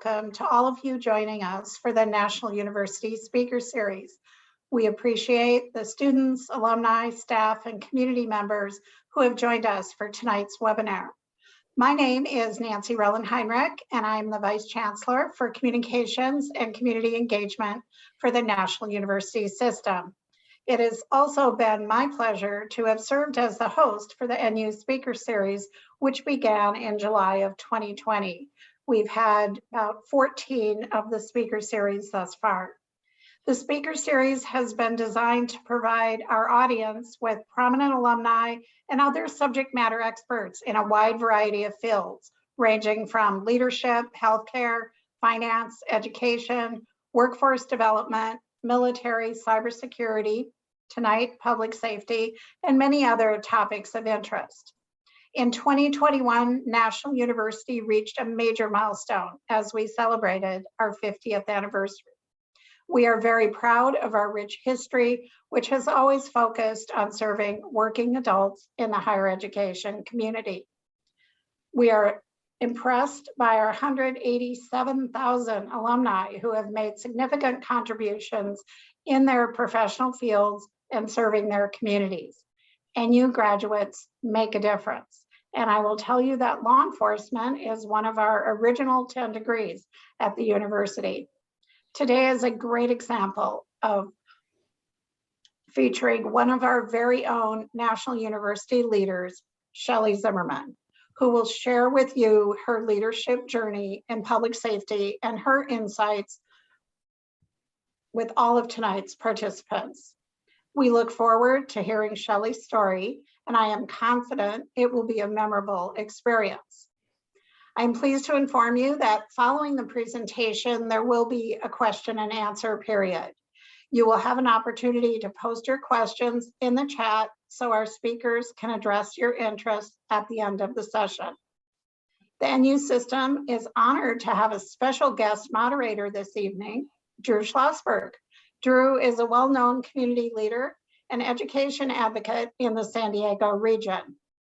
welcome to all of you joining us for the National University Speaker Series. We appreciate the students, alumni, staff, and community members who have joined us for tonight's webinar. My name is Nancy Rellenheinrich, and I'm the Vice Chancellor for Communications and Community Engagement for the National University System. It has also been my pleasure to have served as the host for the NU Speaker Series, which began in July of 2020. We've had about 14 of the Speaker Series thus far. The Speaker Series has been designed to provide our audience with prominent alumni and other subject matter experts in a wide variety of fields, ranging from leadership, healthcare, finance, education, workforce development, military, cybersecurity, tonight, public safety, and many other topics of interest. In 2021, National University reached a major milestone as we celebrated our 50th anniversary. We are very proud of our rich history, which has always focused on serving working adults in the higher education community. We are impressed by our 187,000 alumni who have made significant contributions in their professional fields and serving their communities. NU graduates make a difference. And I will tell you that law enforcement is one of our original 10 degrees at the university. Today is a great example of featuring one of our very own National University leaders, Shelley Zimmerman, who will share with you her leadership journey in public safety and her insights with all of tonight's participants. We look forward to hearing Shelley's story, and I am confident it will be a memorable experience. I'm pleased to inform you that following the presentation, there will be a question and answer period. You will have an opportunity to post your questions in the chat so our speakers can address your interests at the end of the session. The NU system is honored to have a special guest moderator this evening, Drew Schlossberg. Drew is a well-known community leader and education advocate in the San Diego region.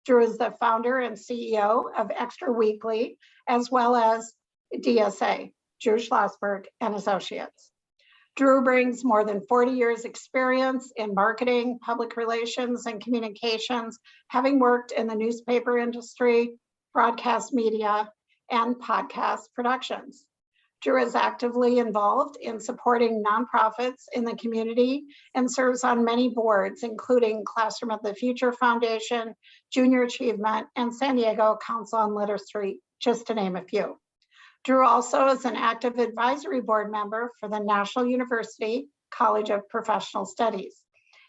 Drew is the founder and CEO of Extra Weekly, as well as DSA, Drew Schlossberg and Associates. Drew brings more than 40 years experience in marketing, public relations, and communications, having worked in the newspaper industry, broadcast media, and podcast productions. Drew is actively involved in supporting nonprofits in the community and serves on many boards, including Classroom of the Future Foundation, Junior Achievement, and San Diego Council on Literacy, just to name a few. Drew also is an active advisory board member for the National University College of Professional Studies.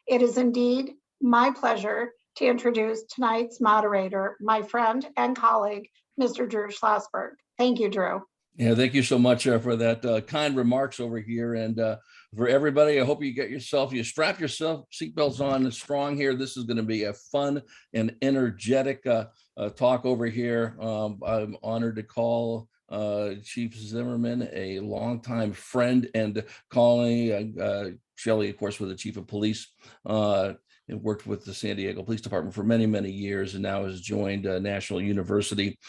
It is indeed my pleasure to introduce tonight's moderator, my friend and colleague, Mr. Drew Schlossberg. Thank you, Drew. Yeah, thank you so much for that kind remarks over here. And for everybody, I hope you strap yourself seatbelts on strong here. This is going to be a fun and energetic talk over here. I'm honored to call Chief Zimmerman a longtime friend and colleague. Shelley, of course, was the chief of police and worked with the San Diego Police Department for many, many years, and now has joined National University.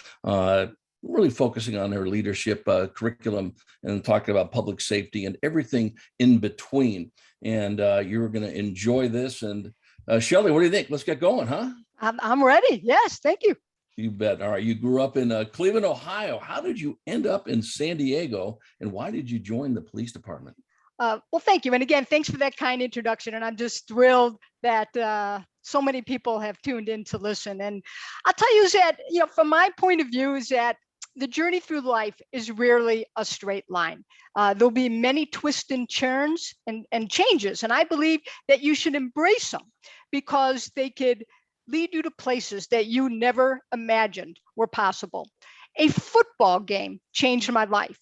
Really focusing on her leadership curriculum and talking about public safety and everything in between. And you're going to enjoy this. And Shelley, what do you think? Let's get going, huh? I'm ready. Yes, thank you. You bet. All right. You grew up in Cleveland, Ohio. How did you end up in San Diego, and why did you join the police department? Well, thank you. And again, thanks for that kind introduction. And I'm just thrilled that so many people have tuned in to listen. And I'll tell you is that, from my point of view, is that the journey through life is rarely a straight line. There'll be many twists and turns and changes. And I believe that you should embrace them because they could lead you to places that you never imagined were possible. A football game changed my life.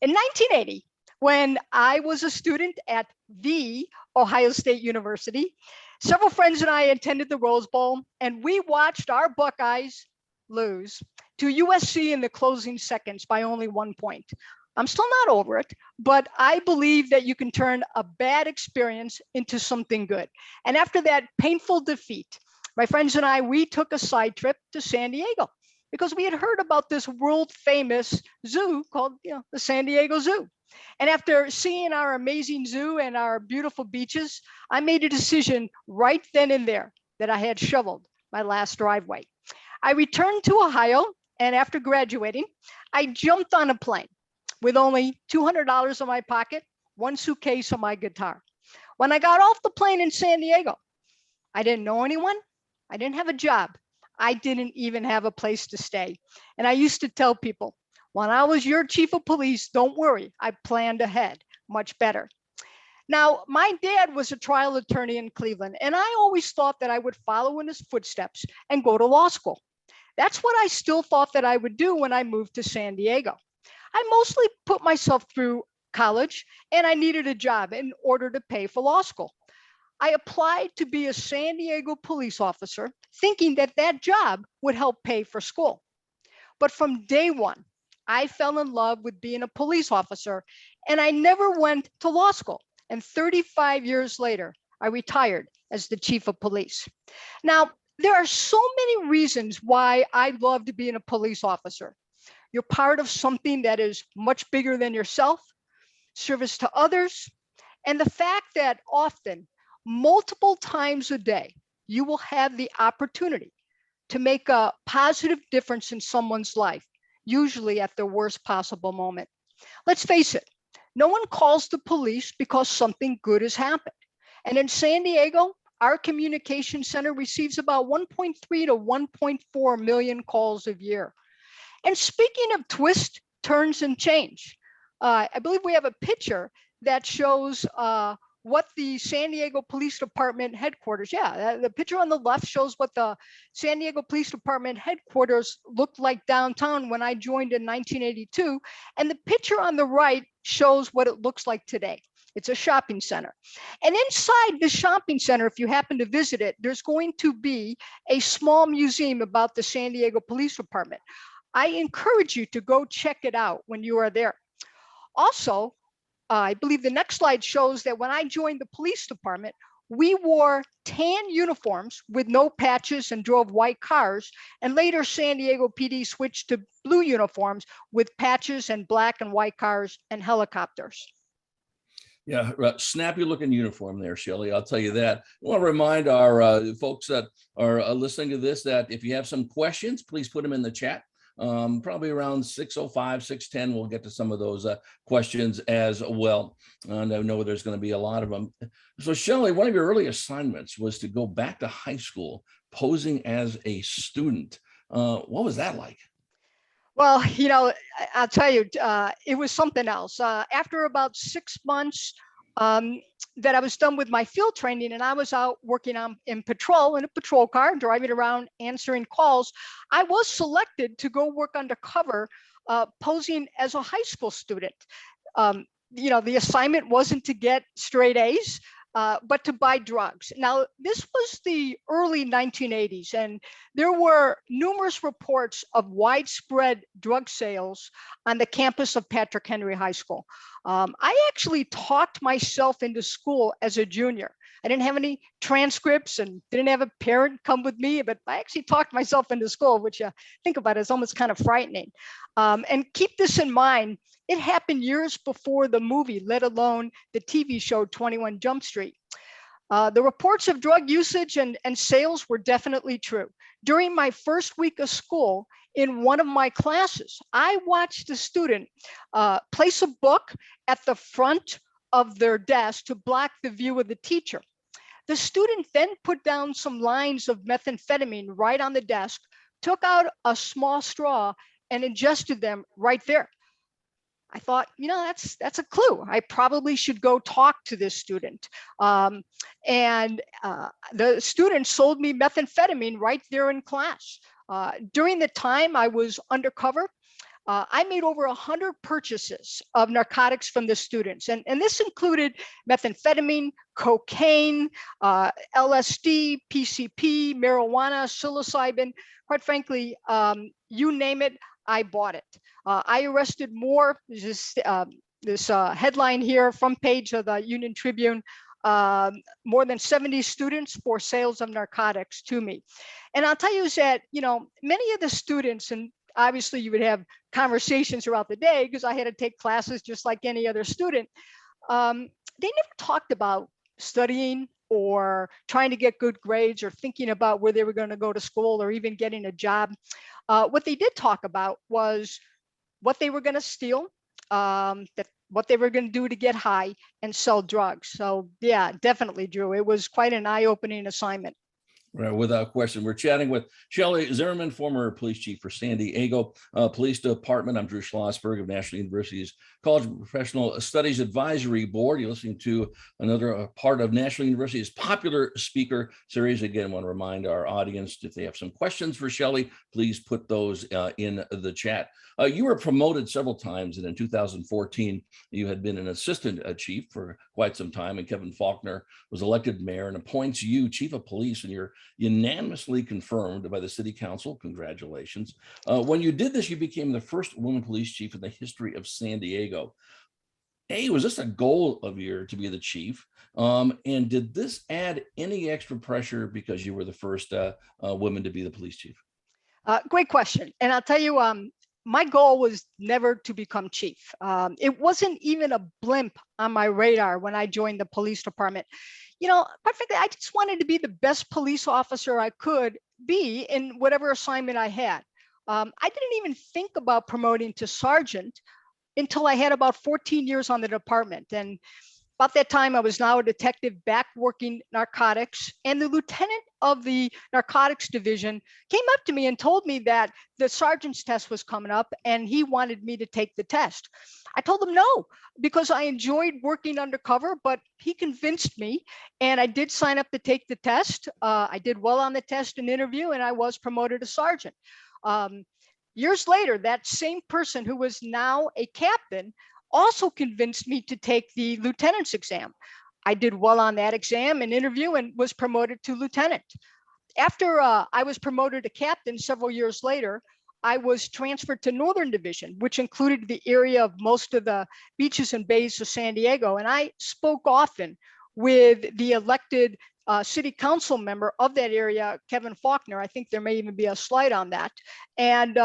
In 1980, when I was a student at the Ohio State University, several friends and I attended the Rose Bowl, and we watched our Buckeyes lose to USC in the closing seconds by only 1 point. I'm still not over it, but I believe that you can turn a bad experience into something good. And after that painful defeat, my friends and I, we took a side trip to San Diego. because we had heard about this world famous zoo called, the San Diego Zoo. And after seeing our amazing zoo and our beautiful beaches, I made a decision right then and there that I had shoveled my last driveway. I returned to Ohio, and after graduating, I jumped on a plane with only $200 in my pocket, one suitcase and my guitar. When I got off the plane in San Diego, I didn't know anyone. I didn't have a job. I didn't even have a place to stay. And I used to tell people, when I was your chief of police, don't worry, I planned ahead much better. Now, my dad was a trial attorney in Cleveland, and I always thought that I would follow in his footsteps and go to law school. That's what I still thought that I would do when I moved to San Diego. I mostly put myself through college, and I needed a job in order to pay for law school. I applied to be a San Diego police officer, thinking that that job would help pay for school. But from day one, I fell in love with being a police officer, and I never went to law school. And 35 years later, I retired as the chief of police. Now, there are so many reasons why I loved being a police officer. You're part of something that is much bigger than yourself, service to others, and the fact that often, multiple times a day, you will have the opportunity to make a positive difference in someone's life, usually at their worst possible moment. Let's face it, no one calls the police because something good has happened. And in San Diego, our communication center receives about 1.3 to 1.4 million calls a year. And speaking of twists, turns, and change, I believe we have a picture that shows what the San Diego Police Department headquarters, the picture on the left shows what the San Diego Police Department headquarters looked like downtown when I joined in 1982. And the picture on the right shows what it looks like today. It's a shopping center. And inside the shopping center, if you happen to visit it, there's going to be a small museum about the San Diego Police Department. I encourage you to go check it out when you are there. Also, I believe the next slide shows that when I joined the police department, we wore tan uniforms with no patches and drove white cars. And later, San Diego PD switched to blue uniforms with patches and black and white cars and helicopters. Yeah, snappy looking uniform there, Shelley. I'll tell you that. I want to remind our folks that are listening to this that if you have some questions, please put them in the chat. Probably around 6:05, 6:10, we'll get to some of those questions as well. And I know there's going to be a lot of them. So Shelley, one of your early assignments was to go back to high school posing as a student. What was that like? Well, I'll tell you, it was something else. After about 6 months that I was done with my field training and I was out working in patrol in a patrol car, driving around answering calls, I was selected to go work undercover, posing as a high school student. The assignment wasn't to get straight A's, but to buy drugs. Now, this was the early 1980s, and there were numerous reports of widespread drug sales on the campus of Patrick Henry High School. I actually talked myself into school as a junior. I didn't have any transcripts and didn't have a parent come with me, but I actually talked myself into school, which think about it, is almost kind of frightening. And keep this in mind, it happened years before the movie, let alone the TV show 21 Jump Street. The reports of drug usage and sales were definitely true. During my first week of school, in one of my classes, I watched a student place a book at the front of their desk to block the view of the teacher. The student then put down some lines of methamphetamine right on the desk, took out a small straw and ingested them right there. I thought, that's a clue. I probably should go talk to this student. The student sold me methamphetamine right there in class. During the time I was undercover, I made over 100 purchases of narcotics from the students. And this included methamphetamine, cocaine, LSD, PCP, marijuana, psilocybin. Quite frankly, you name it, I bought it. I arrested more. This headline here, front page of the Union Tribune. more than 70 students for sales of narcotics to me. And I'll tell you is that, many of the students, and obviously you would have conversations throughout the day because I had to take classes just like any other student. They never talked about studying or trying to get good grades or thinking about where they were going to go to school or even getting a job. What they did talk about was what they were going to steal, what they were going to do to get high and sell drugs. So yeah, definitely, Drew. It was quite an eye-opening assignment. Right, without question. We're chatting with Shelley Zimmerman, former police chief for San Diego Police Department. I'm Drew Schlossberg of National University's College of Professional Studies Advisory Board. You're listening to another part of National University's popular speaker series. Again, I want to remind our audience, if they have some questions for Shelley, please put those in the chat. You were promoted several times, and in 2014, you had been an assistant chief for quite some time, and Kevin Faulkner was elected mayor and appoints you chief of police, and you're unanimously confirmed by the city council. Congratulations. When you did this, you became the first woman police chief in the history of San Diego. Was this a goal of yours to be the chief? And did this add any extra pressure because you were the first woman to be the police chief? Great question. And I'll tell you, my goal was never to become chief. It wasn't even a blimp on my radar when I joined the police department. Quite frankly, I just wanted to be the best police officer I could be in whatever assignment I had. I didn't even think about promoting to sergeant until I had about 14 years on the department. And about that time, I was now a detective back working narcotics, and the lieutenant of the narcotics division came up to me and told me that the sergeant's test was coming up and he wanted me to take the test. I told him no, because I enjoyed working undercover, but he convinced me and I did sign up to take the test. I did well on the test and interview, and I was promoted to sergeant. Years later, that same person who was now a captain also convinced me to take the lieutenant's exam. I did well on that exam and interview and was promoted to lieutenant. After I was promoted to captain several years later, I was transferred to Northern Division, which included the area of most of the beaches and bays of San Diego. And I spoke often with the elected city council member of that area, Kevin Faulkner. I think there may even be a slide on that. And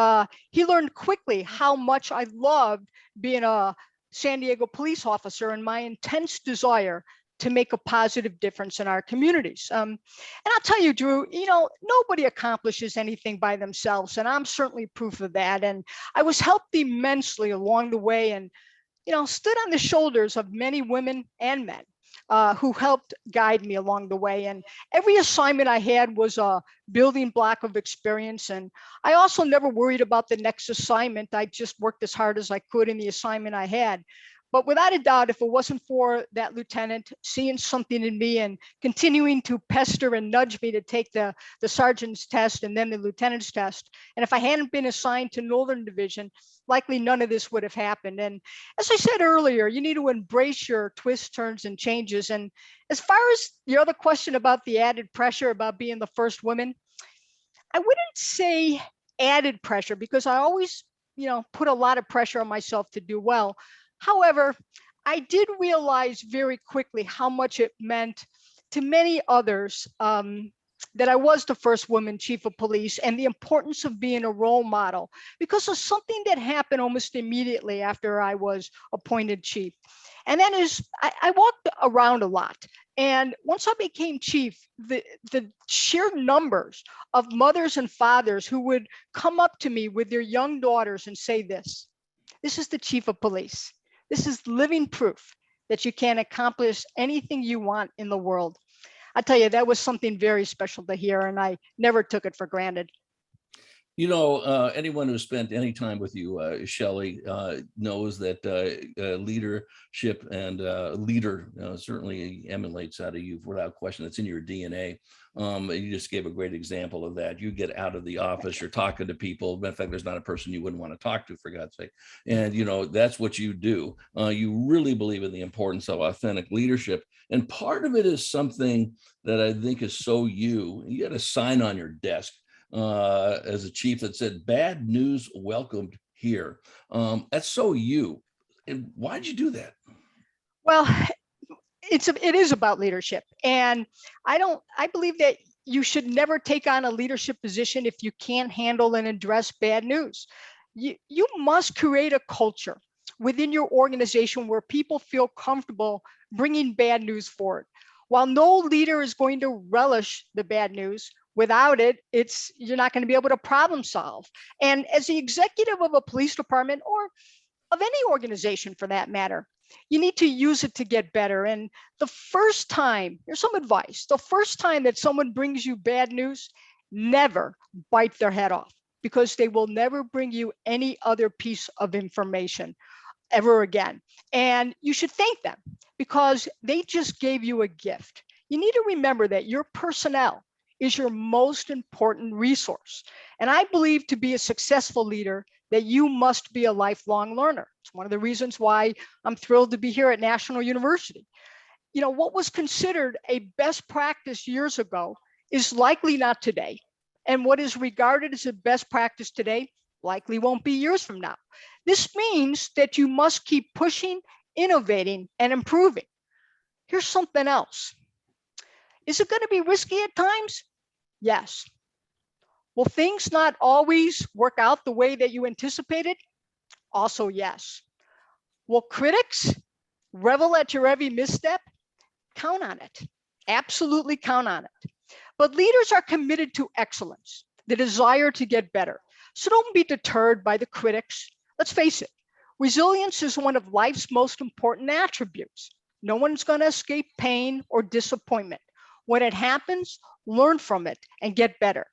he learned quickly how much I loved being a San Diego police officer and my intense desire to make a positive difference in our communities. And I'll tell you, Drew, nobody accomplishes anything by themselves, and I'm certainly proof of that. And I was helped immensely along the way, and stood on the shoulders of many women and men who helped guide me along the way. And every assignment I had was a building block of experience. And I also never worried about the next assignment. I just worked as hard as I could in the assignment I had. But without a doubt, if it wasn't for that lieutenant seeing something in me and continuing to pester and nudge me to take the sergeant's test and then the lieutenant's test, and if I hadn't been assigned to Northern Division, likely none of this would have happened. And as I said earlier, you need to embrace your twists, turns, and changes. And as far as your other question about the added pressure about being the first woman, I wouldn't say added pressure, because I always, put a lot of pressure on myself to do well. However, I did realize very quickly how much it meant to many others that I was the first woman chief of police, and the importance of being a role model because of something that happened almost immediately after I was appointed chief. And that is, I walked around a lot. And once I became chief, the sheer numbers of mothers and fathers who would come up to me with their young daughters and say this is the chief of police. This is living proof that you can accomplish anything you want in the world. I tell you, that was something very special to hear, and I never took it for granted. Anyone who spent any time with you, Shelley, knows that leadership and leader certainly emanates out of you without question. It's in your DNA. You just gave a great example of that. You get out of the office, you're talking to people. Matter of fact, there's not a person you wouldn't want to talk to, for God's sake. And, that's what you do. You really believe in the importance of authentic leadership. And part of it is something that I think is so you. You had a sign on your desk as a chief that said, "Bad news welcomed here." That's so you. And why'd you do that? Well, it is about leadership. And I believe that you should never take on a leadership position if you can't handle and address bad news. You must create a culture within your organization where people feel comfortable bringing bad news forward. While no leader is going to relish the bad news, without it, you're not going to be able to problem solve. And as the executive of a police department, or of any organization for that matter, you need to use it to get better. And the first time, here's some advice, the first time that someone brings you bad news, never bite their head off, because they will never bring you any other piece of information ever again. And you should thank them, because they just gave you a gift. You need to remember that your personnel is your most important resource. And I believe to be a successful leader, that you must be a lifelong learner. It's one of the reasons why I'm thrilled to be here at National University. You know, what was considered a best practice years ago is likely not today. And what is regarded as a best practice today likely won't be years from now. This means that you must keep pushing, innovating, and improving. Here's something else. Is it going to be risky at times? Yes. Will things not always work out the way that you anticipated? Also, yes. Will critics revel at your every misstep? Count on it. Absolutely count on it. But leaders are committed to excellence, the desire to get better. So don't be deterred by the critics. Let's face it, resilience is one of life's most important attributes. No one's going to escape pain or disappointment. When it happens, learn from it and get better.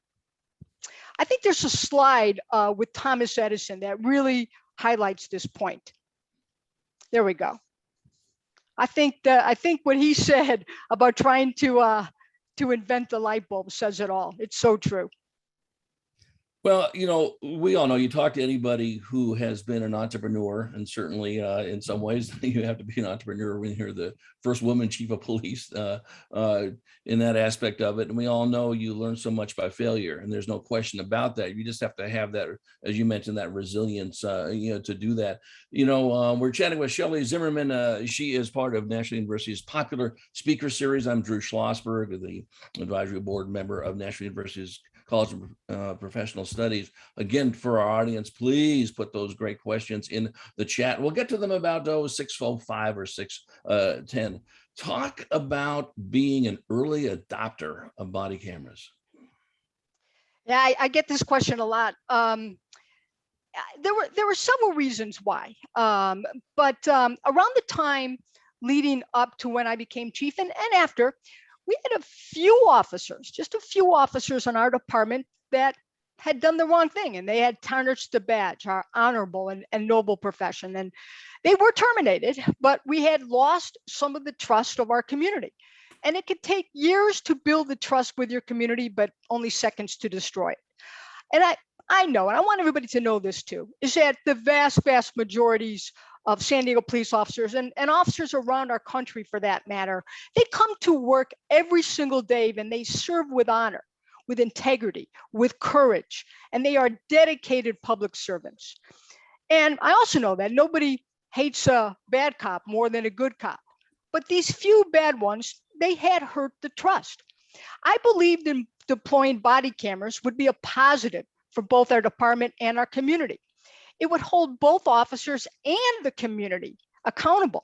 I think there's a slide with Thomas Edison that really highlights this point. There we go. I think what he said about trying to invent the light bulb says it all. It's so true. Well, you know, we all know, you talk to anybody who has been an entrepreneur, and certainly in some ways you have to be an entrepreneur when you're the first woman chief of police in that aspect of it. And we all know you learn so much by failure, and there's no question about that. You just have to have that, as you mentioned, that resilience, to do that. You know, we're chatting with Shelley Zimmerman. She is part of National University's popular speaker series. I'm Drew Schlossberg, the advisory board member of National University's College of Professional Studies. Again, for our audience, please put those great questions in the chat. We'll get to them about 6:05 or 6:10. Talk about being an early adopter of body cameras. Yeah, I get this question a lot. There were several reasons why, but around the time leading up to when I became chief and after, we had just a few officers in our department that had done the wrong thing, and they had tarnished the badge, our honorable and noble profession. And they were terminated, but we had lost some of the trust of our community. And it could take years to build the trust with your community, but only seconds to destroy it. And I know, and I want everybody to know this too, is that the vast majorities of San Diego police officers and officers around our country for that matter, they come to work every single day and they serve with honor, with integrity, with courage, and they are dedicated public servants. And I also know that nobody hates a bad cop more than a good cop, but these few bad ones, they had hurt the trust. I believed in deploying body cameras would be a positive for both our department and our community. It would hold both officers and the community accountable.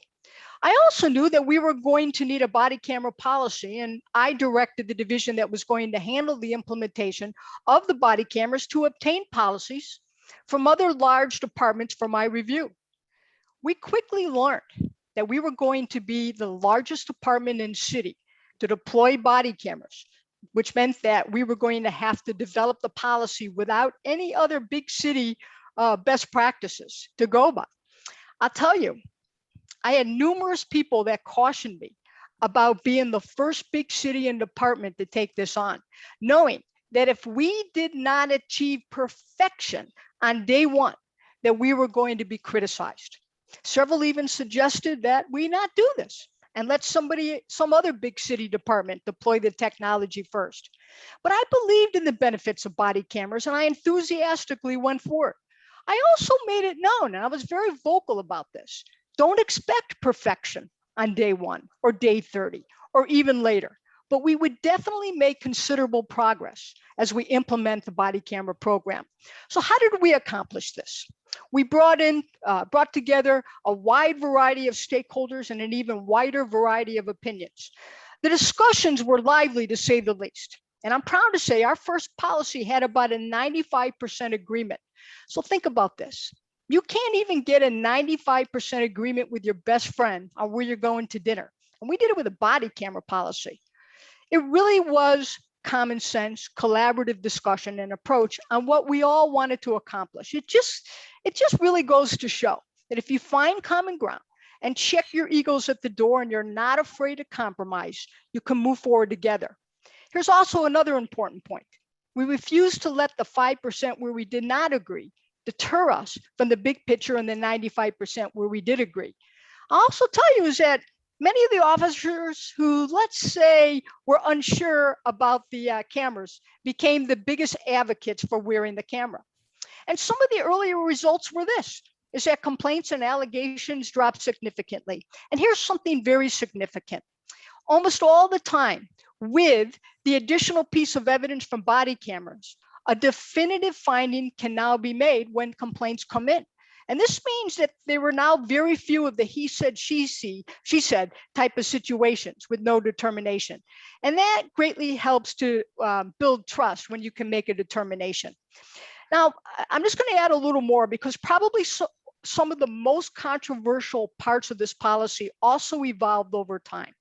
I also knew that we were going to need a body camera policy, and I directed the division that was going to handle the implementation of the body cameras to obtain policies from other large departments for my review. We quickly learned that we were going to be the largest department in city to deploy body cameras, which meant that we were going to have to develop the policy without any other big city best practices to go by. I'll tell you, I had numerous people that cautioned me about being the first big city and department to take this on, knowing that if we did not achieve perfection on day one, that we were going to be criticized. Several even suggested that we not do this and let some other big city department deploy the technology first. But I believed in the benefits of body cameras, and I enthusiastically went for it. I also made it known, and I was very vocal about this, don't expect perfection on day 1 or day 30 or even later, but we would definitely make considerable progress as we implement the body camera program. So how did we accomplish this? We brought together a wide variety of stakeholders and an even wider variety of opinions. The discussions were lively, to say the least. And I'm proud to say our first policy had about a 95% agreement. So think about this. You can't even get a 95% agreement with your best friend on where you're going to dinner. And we did it with a body camera policy. It really was common sense, collaborative discussion and approach on what we all wanted to accomplish. It just really goes to show that if you find common ground and check your egos at the door and you're not afraid to compromise, you can move forward together. Here's also another important point. We refuse to let the 5% where we did not agree deter us from the big picture and the 95% where we did agree. I'll also tell you is that many of the officers who, let's say, were unsure about the cameras became the biggest advocates for wearing the camera. And some of the earlier results were this, is that complaints and allegations dropped significantly. And here's something very significant. Almost all the time, with the additional piece of evidence from body cameras, a definitive finding can now be made when complaints come in. And this means that there were now very few of the he said, she said type of situations with no determination. And that greatly helps to build trust when you can make a determination. Now, I'm just going to add a little more because probably some of the most controversial parts of this policy also evolved over time.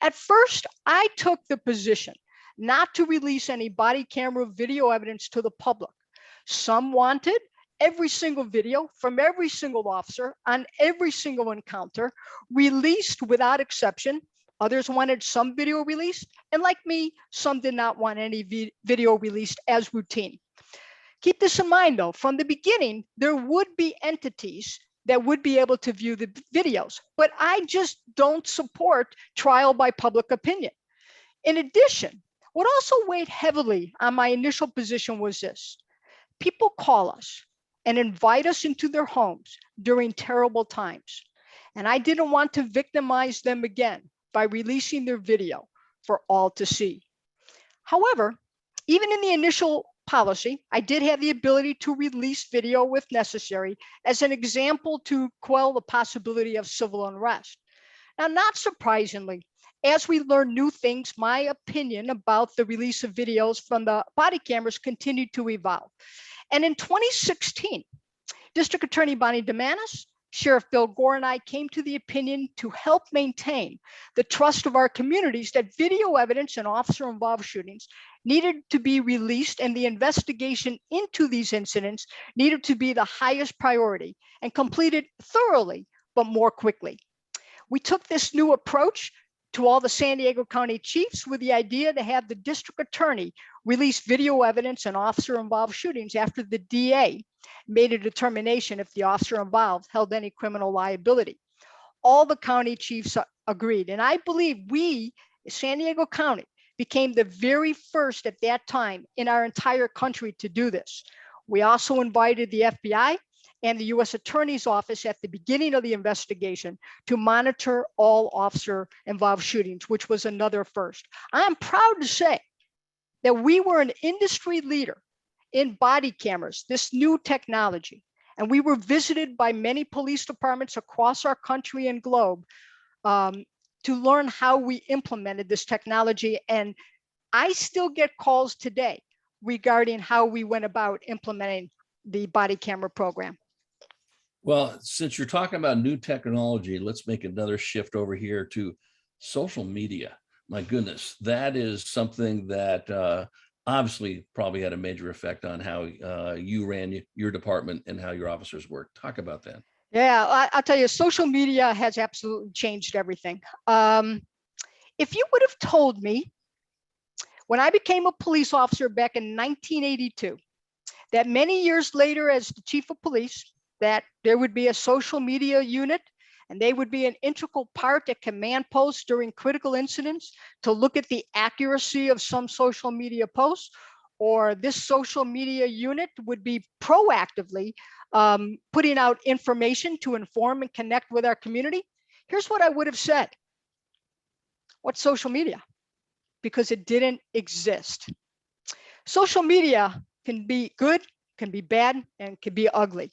At first, I took the position not to release any body camera video evidence to the public. Some wanted every single video from every single officer on every single encounter released without exception. Others wanted some video released, and like me, some did not want any video released as routine. Keep this in mind though, from the beginning, there would be entities that would be able to view the videos, but I just don't support trial by public opinion. In addition, what also weighed heavily on my initial position was this. People call us and invite us into their homes during terrible times. And I didn't want to victimize them again by releasing their video for all to see. However, even in the initial policy, I did have the ability to release video if necessary as an example to quell the possibility of civil unrest. Now, not surprisingly, as we learn new things, my opinion about the release of videos from the body cameras continued to evolve. And in 2016, District Attorney Bonnie DeManis, Sheriff Bill Gore, and I came to the opinion to help maintain the trust of our communities that video evidence in officer-involved shootings needed to be released and the investigation into these incidents needed to be the highest priority and completed thoroughly, but more quickly. We took this new approach to all the San Diego County chiefs with the idea to have the district attorney release video evidence in officer-involved shootings after the DA made a determination if the officer involved held any criminal liability. All the county chiefs agreed. And I believe we, San Diego County, became the very first at that time in our entire country to do this. We also invited the FBI and the U.S. Attorney's Office at the beginning of the investigation to monitor all officer-involved shootings, which was another first. I'm proud to say that we were an industry leader in body cameras, this new technology, and we were visited by many police departments across our country and globe to learn how we implemented this technology. And I still get calls today regarding how we went about implementing the body camera program. Well, since you're talking about new technology, let's make another shift over here to social media. My goodness, that is something that obviously probably had a major effect on how you ran your department and how your officers worked. Talk about that. Yeah, I'll tell you, social media has absolutely changed everything. If you would have told me when I became a police officer back in 1982, that many years later as the chief of police, that there would be a social media unit and they would be an integral part at command posts during critical incidents to look at the accuracy of some social media posts, or this social media unit would be proactively putting out information to inform and connect with our community. Here's what I would have said. What's social media? Because it didn't exist. Social media can be good, can be bad, and can be ugly.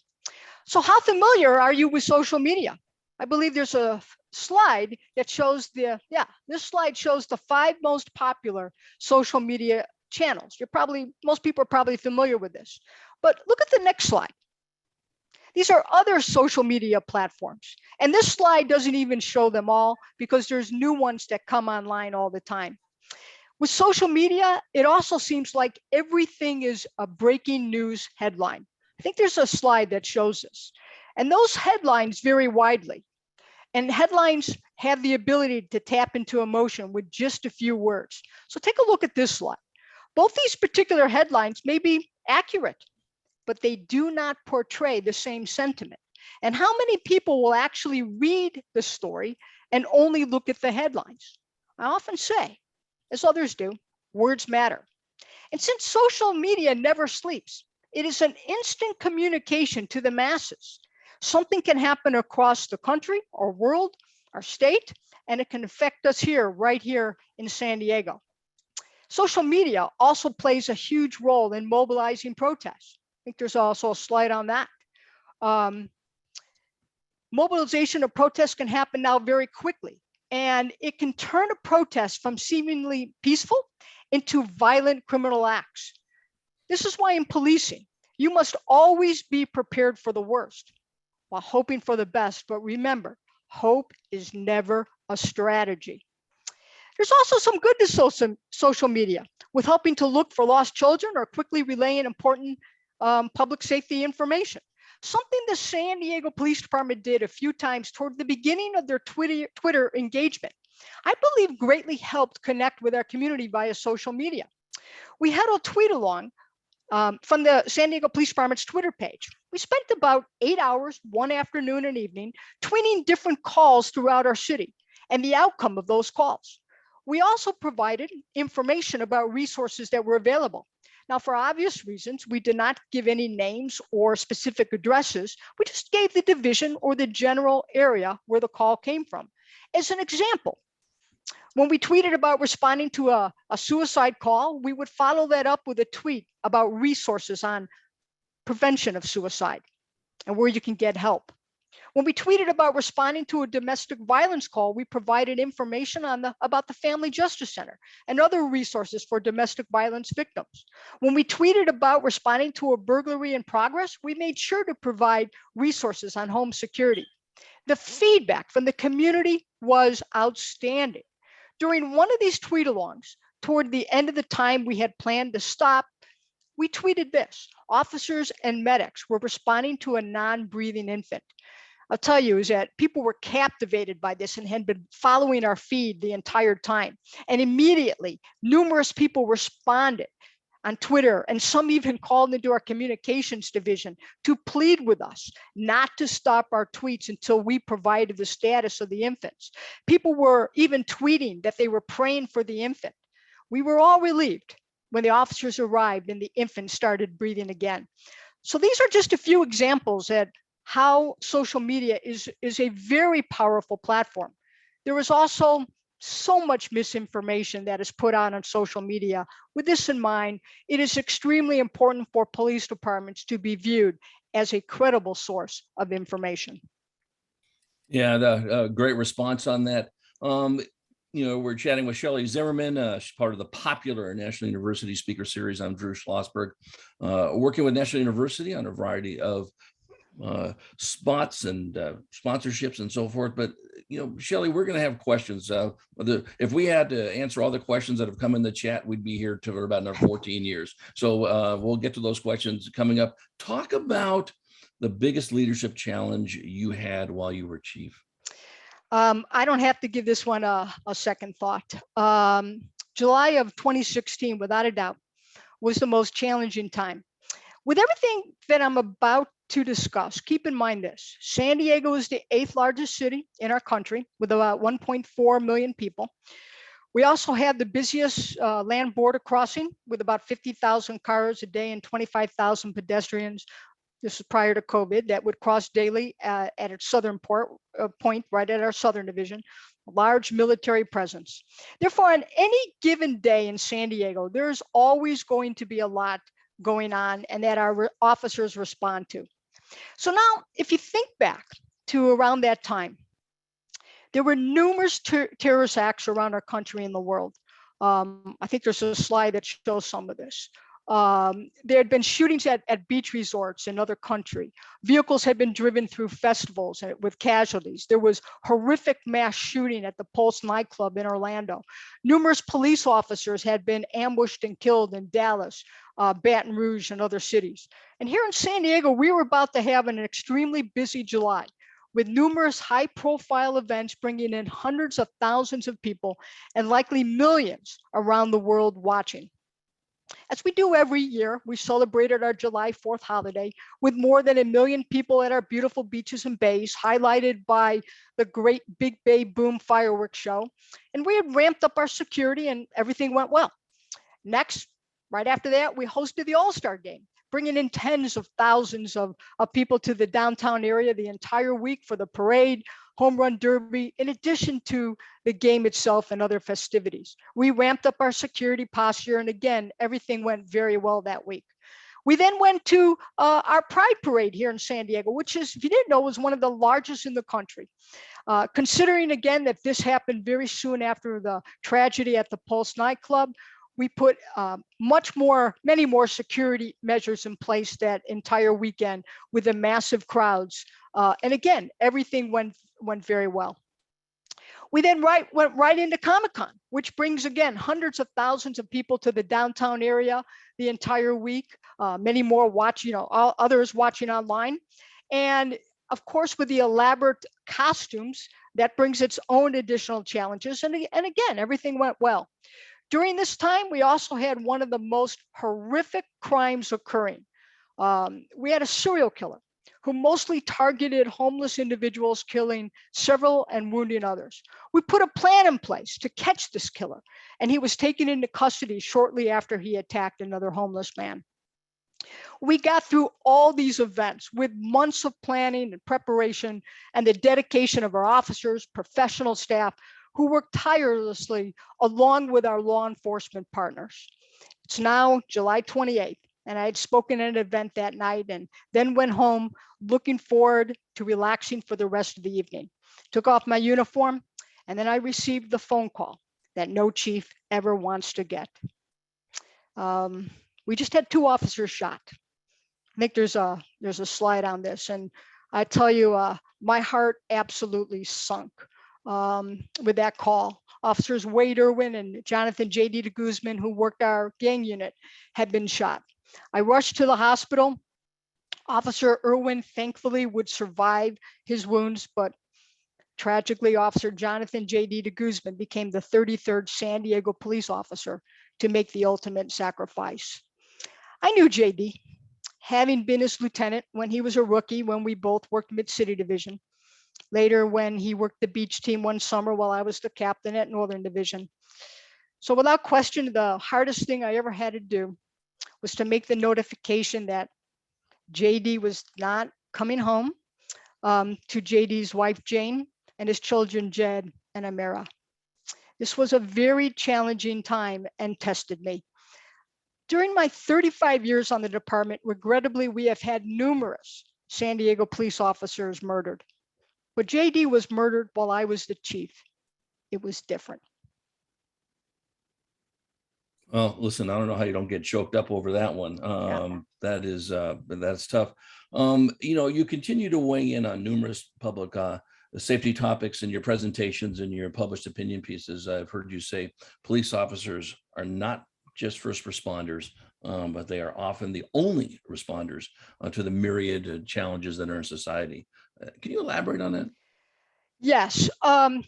So how familiar are you with social media? I believe there's a slide that shows this slide shows the 5 most popular social media channels. Most people are probably familiar with this. But look at the next slide. These are other social media platforms. And this slide doesn't even show them all because there's new ones that come online all the time. With social media, it also seems like everything is a breaking news headline. I think there's a slide that shows this. And those headlines vary widely. And headlines have the ability to tap into emotion with just a few words. So take a look at this slide. Both these particular headlines may be accurate, but they do not portray the same sentiment. And how many people will actually read the story and only look at the headlines? I often say, as others do, words matter. And since social media never sleeps, it is an instant communication to the masses. Something can happen across the country or world, our state, and it can affect us right here in San Diego. Social media also plays a huge role in mobilizing protests. I think there's also a slide on that. Mobilization of protests can happen now very quickly, and it can turn a protest from seemingly peaceful into violent criminal acts. This is why in policing, you must always be prepared for the worst while hoping for the best. But remember, hope is never a strategy. There's also some good to social media with helping to look for lost children or quickly relaying important public safety information. Something the San Diego Police Department did a few times toward the beginning of their Twitter engagement, I believe greatly helped connect with our community via social media. We had a tweet along from the San Diego Police Department's Twitter page. We spent about 8 hours, one afternoon and evening, tweeting different calls throughout our city and the outcome of those calls. We also provided information about resources that were available. Now, for obvious reasons, we did not give any names or specific addresses. We just gave the division or the general area where the call came from. As an example, when we tweeted about responding to a suicide call, we would follow that up with a tweet about resources on prevention of suicide and where you can get help. When we tweeted about responding to a domestic violence call, we provided information about the Family Justice Center and other resources for domestic violence victims. When we tweeted about responding to a burglary in progress, we made sure to provide resources on home security. The feedback from the community was outstanding. During one of these tweet-alongs, toward the end of the time we had planned to stop, we tweeted this: officers and medics were responding to a non-breathing infant. I'll tell you is that people were captivated by this and had been following our feed the entire time. And immediately, numerous people responded on Twitter, and some even called into our communications division to plead with us not to stop our tweets until we provided the status of the infants. People were even tweeting that they were praying for the infant. We were all relieved when the officers arrived and the infant started breathing again. So these are just a few examples that how social media is a very powerful platform. There is also so much misinformation that is put out on social media. With this in mind, it is extremely important for police departments to be viewed as a credible source of information. Yeah, the great response on that. We're chatting with Shelley Zimmerman. She's part of the popular National University Speaker Series. I'm Drew Schlossberg, working with National University on a variety of spots and sponsorships and so forth. But Shelley, we're going to have questions. If we had to answer all the questions that have come in the chat, we'd be here for about another 14 years. So we'll get to those questions coming up. Talk about the biggest leadership challenge you had while you were chief. I don't have to give this one a second thought. July of 2016, without a doubt, was the most challenging time. With everything that I'm about to discuss, keep in mind this: San Diego is the 8th largest city in our country with about 1.4 million people. We also have the busiest land border crossing with about 50,000 cars a day and 25,000 pedestrians. this is prior to COVID, that would cross daily at its southern point, right at our southern division, a large military presence. Therefore, on any given day in San Diego, there's always going to be a lot going on and that our officers respond to. So now, if you think back to around that time, there were numerous terrorist acts around our country and the world. I think there's a slide that shows some of this. There had been shootings at beach resorts in other country. Vehicles had been driven through festivals with casualties. There was horrific mass shooting at the Pulse nightclub in Orlando. Numerous police officers had been ambushed and killed in Dallas, Baton Rouge, and other cities. And here in San Diego, we were about to have an extremely busy July, with numerous high-profile events bringing in hundreds of thousands of people and likely millions around the world watching. As we do every year, we celebrated our July 4th holiday with more than 1 million people at our beautiful beaches and bays, highlighted by the great Big Bay Boom fireworks show. And we had ramped up our security and everything went well. Next, right after that, we hosted the All-Star Game, bringing in tens of thousands of people to the downtown area the entire week for the parade, home run derby, in addition to the game itself and other festivities. We ramped up our security posture, and again, everything went very well that week. We then went to our Pride Parade here in San Diego, which is, if you didn't know, was one of the largest in the country. Considering again that this happened very soon after the tragedy at the Pulse nightclub, we put many more security measures in place that entire weekend with the massive crowds. And again, everything went very well. We then went right into Comic-Con, which brings again hundreds of thousands of people to the downtown area the entire week. Many more others watching online. And of course, with the elaborate costumes, that brings its own additional challenges. And again, everything went well. During this time, we also had one of the most horrific crimes occurring. We had a serial killer who mostly targeted homeless individuals, killing several and wounding others. We put a plan in place to catch this killer, and he was taken into custody shortly after he attacked another homeless man. We got through all these events with months of planning and preparation and the dedication of our officers, professional staff, who worked tirelessly along with our law enforcement partners. It's now July 28th, and I had spoken at an event that night and then went home looking forward to relaxing for the rest of the evening. Took off my uniform, and then I received the phone call that no chief ever wants to get. We just had 2 officers shot. I think there's a slide on this, and I tell you, my heart absolutely sunk with that call. Officers Wade Irwin and Jonathan J.D. de Guzman, who worked our gang unit, had been shot. I rushed to the hospital. Officer Irwin thankfully would survive his wounds, but tragically, Officer Jonathan J.D. de Guzman became the 33rd San Diego police officer to make the ultimate sacrifice. I knew J.D., having been his lieutenant when he was a rookie, when we both worked Mid-City Division. Later, when he worked the beach team one summer while I was the captain at Northern Division. So without question, the hardest thing I ever had to do was to make the notification that JD was not coming home to JD's wife, Jane, and his children, Jed and Amira. This was a very challenging time and tested me. During my 35 years on the department, regrettably, we have had numerous San Diego police officers murdered. But JD was murdered while I was the chief. It was different. Well, listen, I don't know how you don't get choked up over that one. That's tough. You continue to weigh in on numerous public safety topics in your presentations and your published opinion pieces. I've heard you say police officers are not just first responders, but they are often the only responders to the myriad challenges that are in society. Can you elaborate on that? Yes.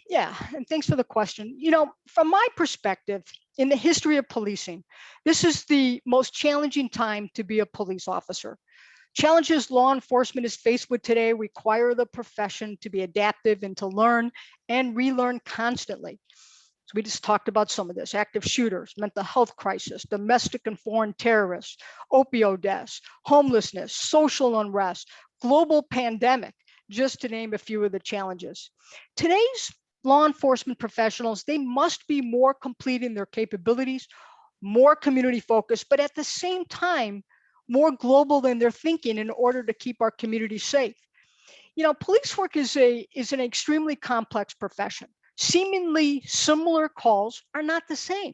Yeah. And thanks for the question. From my perspective, in the history of policing, this is the most challenging time to be a police officer. Challenges law enforcement is faced with today require the profession to be adaptive and to learn and relearn constantly. So we just talked about some of this: active shooters, mental health crisis, domestic and foreign terrorists, opioid deaths, homelessness, social unrest, global pandemic, just to name a few of the challenges. Today's law enforcement professionals, they must be more complete in their capabilities, more community focused, but at the same time, more global in their thinking in order to keep our community safe. Police work is an extremely complex profession. Seemingly similar calls are not the same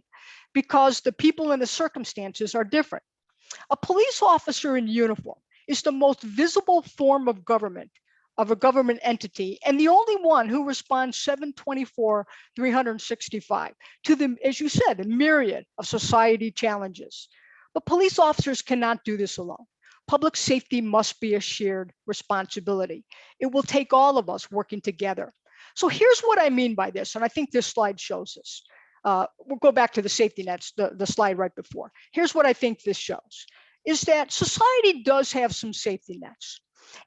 because the people and the circumstances are different. A police officer in uniform is the most visible form of government, of a government entity, and the only one who responds 724, 365 to the, as you said, a myriad of society challenges. But police officers cannot do this alone. Public safety must be a shared responsibility. It will take all of us working together. So here's what I mean by this, and I think this slide shows this. We'll go back to the safety nets, the slide right before. Here's what I think this shows, is that society does have some safety nets.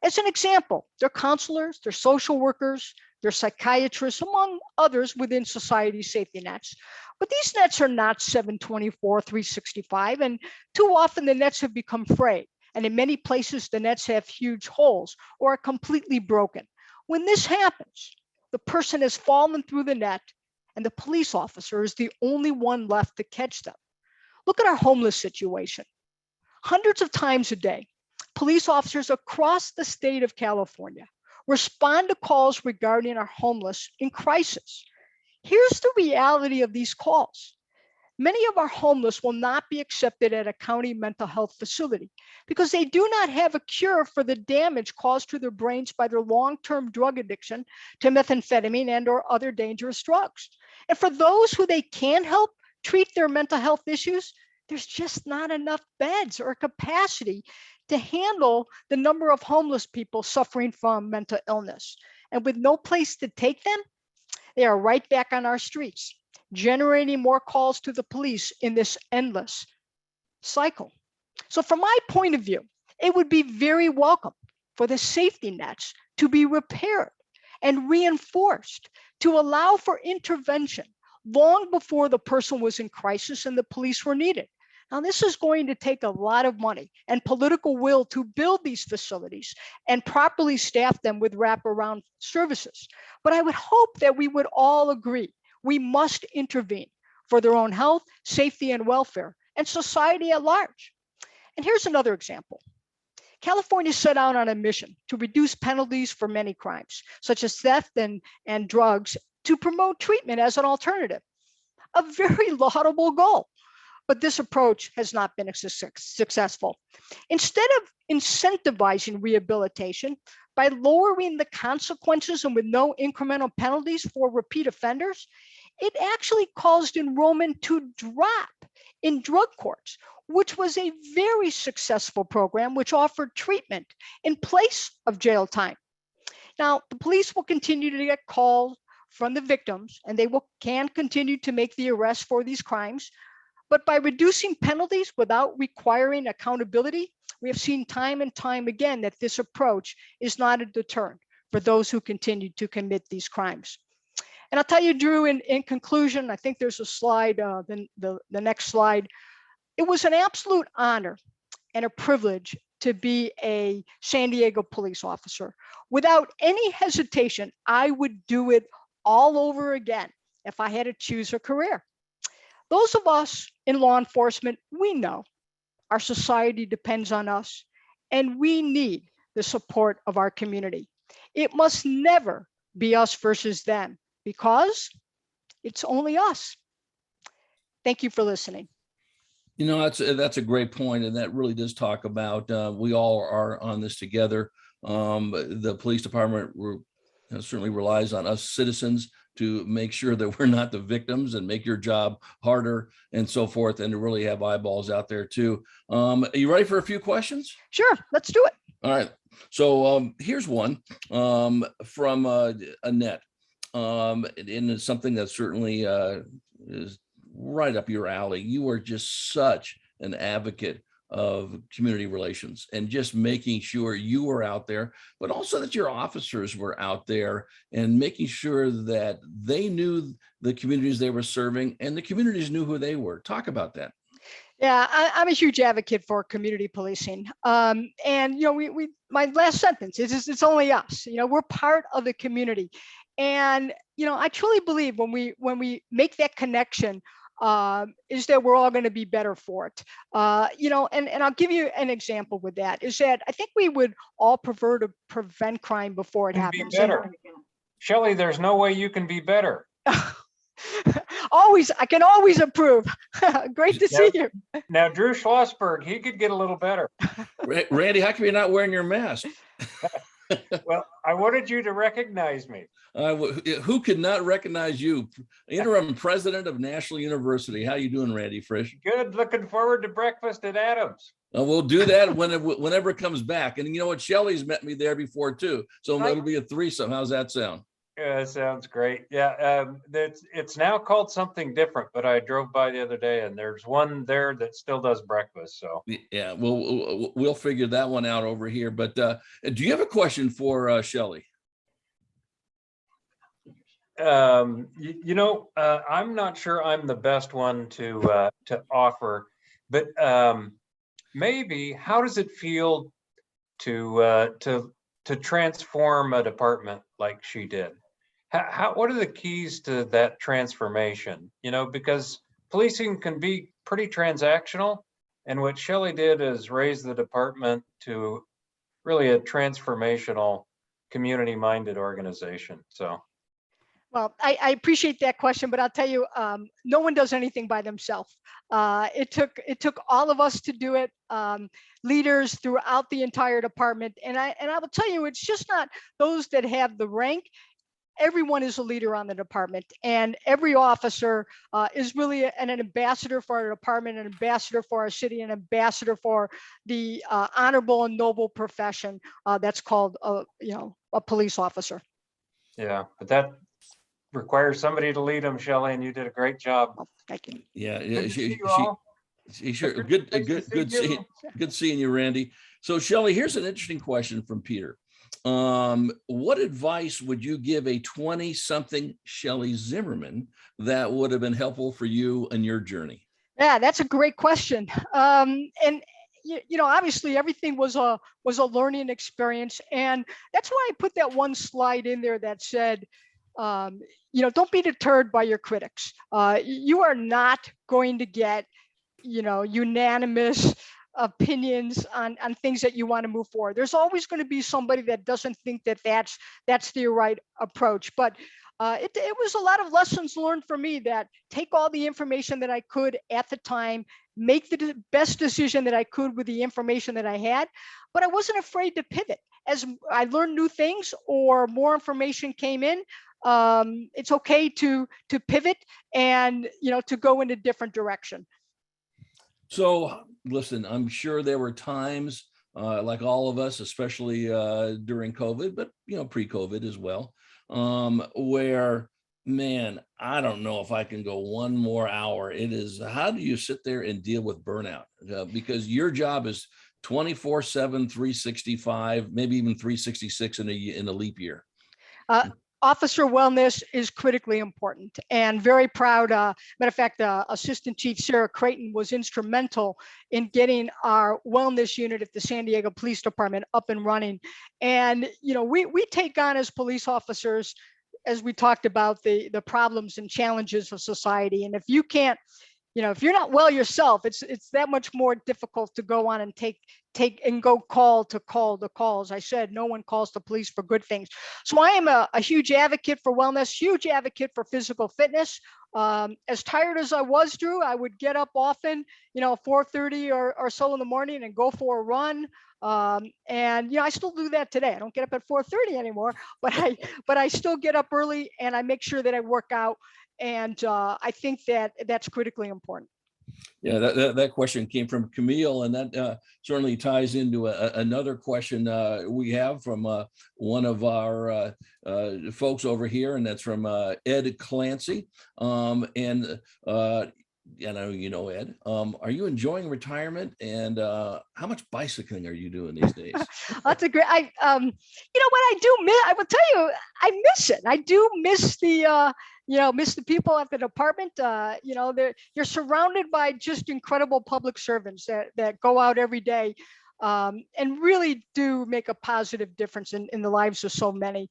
As an example, they're counselors, they're social workers, they're psychiatrists, among others within society's safety nets. But these nets are not 724, 365, and too often the nets have become frayed. And in many places, the nets have huge holes or are completely broken. When this happens, the person has fallen through the net and the police officer is the only one left to catch them. Look at our homeless situation. Hundreds of times a day, police officers across the state of California respond to calls regarding our homeless in crisis. Here's the reality of these calls. Many of our homeless will not be accepted at a county mental health facility because they do not have a cure for the damage caused to their brains by their long-term drug addiction to methamphetamine and or other dangerous drugs. And for those who they can help treat their mental health issues, there's just not enough beds or capacity to handle the number of homeless people suffering from mental illness. And with no place to take them, they are right back on our streets, generating more calls to the police in this endless cycle. So from my point of view, it would be very welcome for the safety nets to be repaired and reinforced to allow for intervention long before the person was in crisis and the police were needed. Now, this is going to take a lot of money and political will to build these facilities and properly staff them with wraparound services. But I would hope that we would all agree we must intervene for their own health, safety, and welfare, and society at large. And here's another example. California set out on a mission to reduce penalties for many crimes, such as theft and drugs, to promote treatment as an alternative. A very laudable goal. But this approach has not been successful. Instead of incentivizing rehabilitation by lowering the consequences and with no incremental penalties for repeat offenders, it actually caused enrollment to drop in drug courts, which was a very successful program which offered treatment in place of jail time. Now, the police will continue to get calls from the victims, and they can continue to make the arrests for these crimes. But by reducing penalties without requiring accountability, we have seen time and time again that this approach is not a deterrent for those who continue to commit these crimes. And I'll tell you, Drew, in conclusion, I think there's a slide, the next slide. It was an absolute honor and a privilege to be a San Diego police officer. Without any hesitation, I would do it all over again if I had to choose a career. Those of us in law enforcement, we know our society depends on us and we need the support of our community. It must never be us versus them because it's only us. Thank you for listening. That's a great point, and that really does talk about we all are on this together. The police department certainly relies on us citizens to make sure that we're not the victims and make your job harder and so forth, and to really have eyeballs out there too. Are you ready for a few questions? Sure, let's do it. All right. So here's one from Annette. And it's something that certainly is right up your alley. You are just such an advocate of community relations, and just making sure you were out there, but also that your officers were out there and making sure that they knew the communities they were serving and the communities knew who they were. Talk about that. Yeah, I'm a huge advocate for community policing. And my last sentence is it's only us. We're part of the community, and I truly believe when we make that connection, is that we're all going to be better for it. And I'll give you an example with that. Is that I think we would all prefer to prevent crime before it Can happens. be better. Shelley, there's no way you can be better. I can always improve. Great to see you. Now, Drew Schlossberg, he could get a little better. Randy, how come you're not wearing your mask? Well, I wanted you to recognize me. Who could not recognize you? Interim president of National University. How you doing, Randy Frisch? Good. Looking forward to breakfast at Adams. We'll do that whenever it comes back. And you know what? Shelley's met me there before too. So Right. it'll be a threesome. How's that sound? Yeah, that sounds great. Yeah, it's now called something different, but I drove by the other day and there's one there that still does breakfast. So Yeah, we'll figure that one out over here. But do you have a question for Shelley? I'm not sure I'm the best one to offer, but maybe how does it feel to transform a department like she did? What are the keys to that transformation? Because policing can be pretty transactional, and what Shelley did is raise the department to really a transformational, community-minded organization. So. Well, I appreciate that question, but I'll tell you, no one does anything by themselves. It took all of us to do it, leaders throughout the entire department. And I will tell you, it's just not those that have the rank. Everyone is a leader on the department, and every officer is really an ambassador for our department, an ambassador for our city, an ambassador for the honorable and noble profession that's called a police officer. Yeah, but that requires somebody to lead them, Shelley, and you did a great job. Oh, thank you. Yeah, Good to see you all. sure. Nice to see you. Good seeing you, Randy. So Shelley, here's an interesting question from Peter. What advice would you give a 20-something Shelley Zimmerman that would have been helpful for you in your journey? Yeah, that's a great question. And obviously everything was a learning experience, and that's why I put that one slide in there that said, don't be deterred by your critics. You are not going to get, unanimous opinions on things that you want to move forward. There's always going to be somebody that doesn't think that that's the right approach. But it was a lot of lessons learned for me, that take all the information that I could at the time, make the best decision that I could with the information that I had, but I wasn't afraid to pivot. As I learned new things or more information came in, it's okay to pivot and to go in a different direction. So listen, I'm sure there were times like all of us, especially during COVID, but pre-COVID as well, where, man, I don't know if I can go one more hour. How do you sit there and deal with burnout? Because your job is 24/7, 365, maybe even 366 in a leap year. Officer wellness is critically important, and very proud. Matter of fact, Assistant Chief Sarah Creighton was instrumental in getting our wellness unit at the San Diego Police Department up and running. And we take on, as police officers, as we talked about, the problems and challenges of society. And if you can't, if you're not well yourself, it's that much more difficult to go on and take and go call to call. As I said, no one calls the police for good things. So I am a huge advocate for wellness, huge advocate for physical fitness. As tired as I was, Drew, I would get up often, 4:30 or so in the morning and go for a run. And I still do that today. I don't get up at 4:30 anymore, but I still get up early and I make sure that I work out. And I think that's critically important. Yeah, that question came from Camille, and that certainly ties into another question we have from one of our folks over here, and that's from Ed Clancy. And I know you know Ed. Are you enjoying retirement, and how much bicycling are you doing these days? That's a great. You know what I do miss? I will tell you, I miss it. I do miss the, miss the people at the department. You're surrounded by just incredible public servants that go out every day, and really do make a positive difference in the lives of so many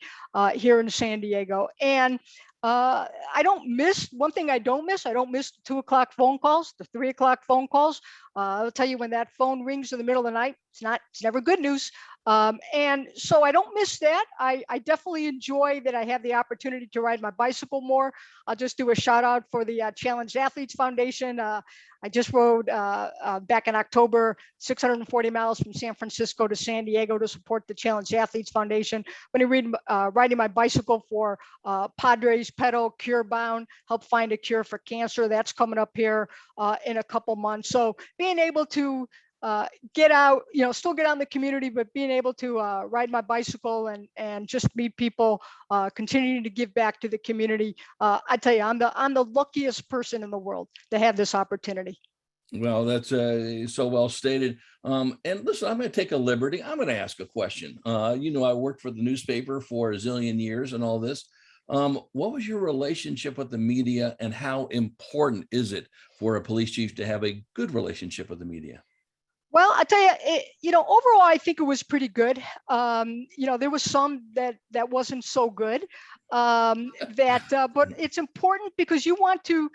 here in San Diego. And I don't miss one thing. I don't miss. I don't miss the 2 o'clock phone calls, the 3 o'clock phone calls. I'll tell you, when that phone rings in the middle of the night, it's never good news. And so I don't miss that. I definitely enjoy that I have the opportunity to ride my bicycle more. I'll just do a shout out for the Challenged Athletes Foundation. I just rode back in October 640 miles from San Francisco to San Diego to support the Challenged Athletes Foundation. When riding my bicycle for Padres Pedal Cure Bound, help find a cure for cancer. That's coming up here in a couple months. So being able to get out, still get out in the community, but being able to ride my bicycle and just meet people, continuing to give back to the community. I tell you, I'm the luckiest person in the world to have this opportunity. Well, that's so well stated. And listen, I'm going to take a liberty. I'm going to ask a question. I worked for the newspaper for a zillion years and all this. What was your relationship with the media, and how important is it for a police chief to have a good relationship with the media? Well, I tell you, overall, I think it was pretty good. There was some that wasn't so good. But it's important because you want to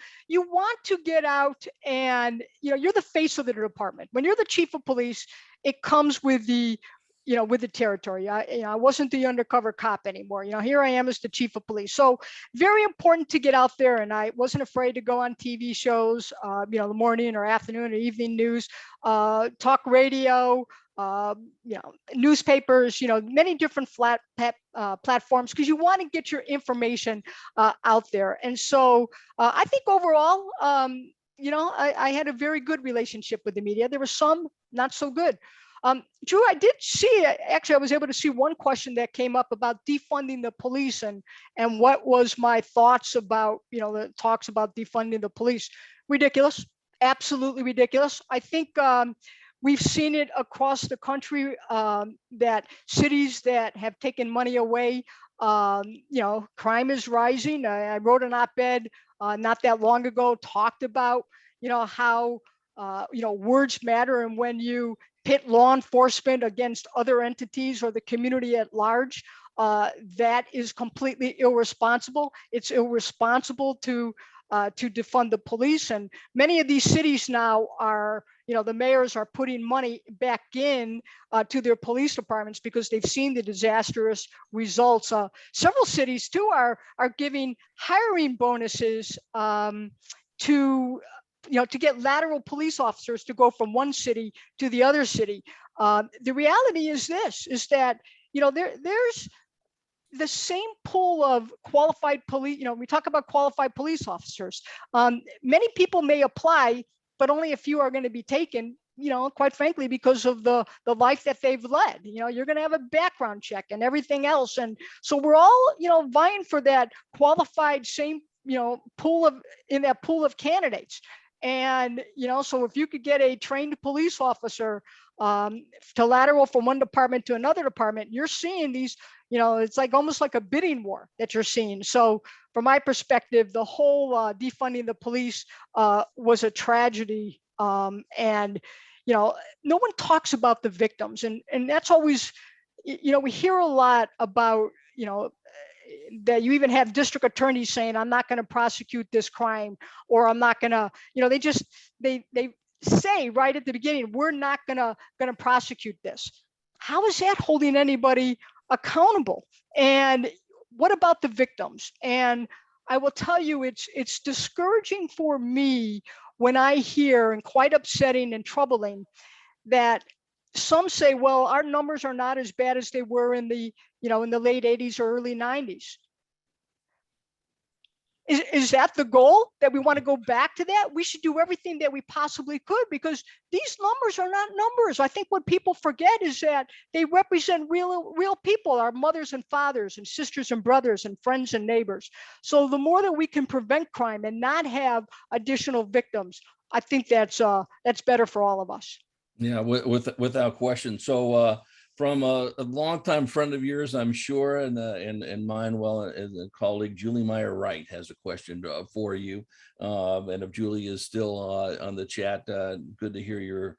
get out, and you're the face of the department. When you're the chief of police, it comes with the territory. I wasn't the undercover cop anymore. Here I am as the chief of police. So very important to get out there. And I wasn't afraid to go on TV shows, the morning or afternoon or evening news, talk radio, newspapers, many different platforms, because you want to get your information out there. And so I think overall, I had a very good relationship with the media. There were some not so good. Drew, I did see, actually, I was able to see one question that came up about defunding the police, and what was my thoughts about, the talks about defunding the police. Ridiculous, absolutely ridiculous. I think we've seen it across the country, that cities that have taken money away, crime is rising. I wrote an op-ed not that long ago, talked about, how, words matter, and when you pit law enforcement against other entities or the community at large, that is completely irresponsible. It's irresponsible to defund the police. And many of these cities now are, the mayors are putting money back in to their police departments because they've seen the disastrous results. Several cities too are giving hiring bonuses to get lateral police officers to go from one city to the other city. The reality is that, there's the same pool of qualified police. We talk about qualified police officers. Many people may apply, but only a few are going to be taken, quite frankly, because of the life that they've led. You're going to have a background check and everything else. And so we're all, vying for that qualified same, pool of candidates. And, so if you could get a trained police officer to lateral from one department to another department, you're seeing these, it's like almost like a bidding war that you're seeing. So from my perspective, the whole defunding the police was a tragedy. And, no one talks about the victims. And that's always, we hear a lot about, that you even have district attorneys saying, I'm not going to prosecute this crime, or I'm not going to, they say right at the beginning, we're not going to prosecute this. How is that holding anybody accountable? And what about the victims? And I will tell you, it's discouraging for me when I hear, and quite upsetting and troubling, that some say, well, our numbers are not as bad as they were in the late 80s or early 90s. Is that the goal, that we want to go back to that? We should do everything that we possibly could, because these numbers are not numbers. I think what people forget is that they represent real people, our mothers and fathers and sisters and brothers and friends and neighbors. So the more that we can prevent crime and not have additional victims, I think that's better for all of us. Yeah, without question. So from a longtime friend of yours, I'm sure, and mine, well, as a colleague, Julie Meyer Wright has a question for you. And if Julie is still on the chat, good to hear you're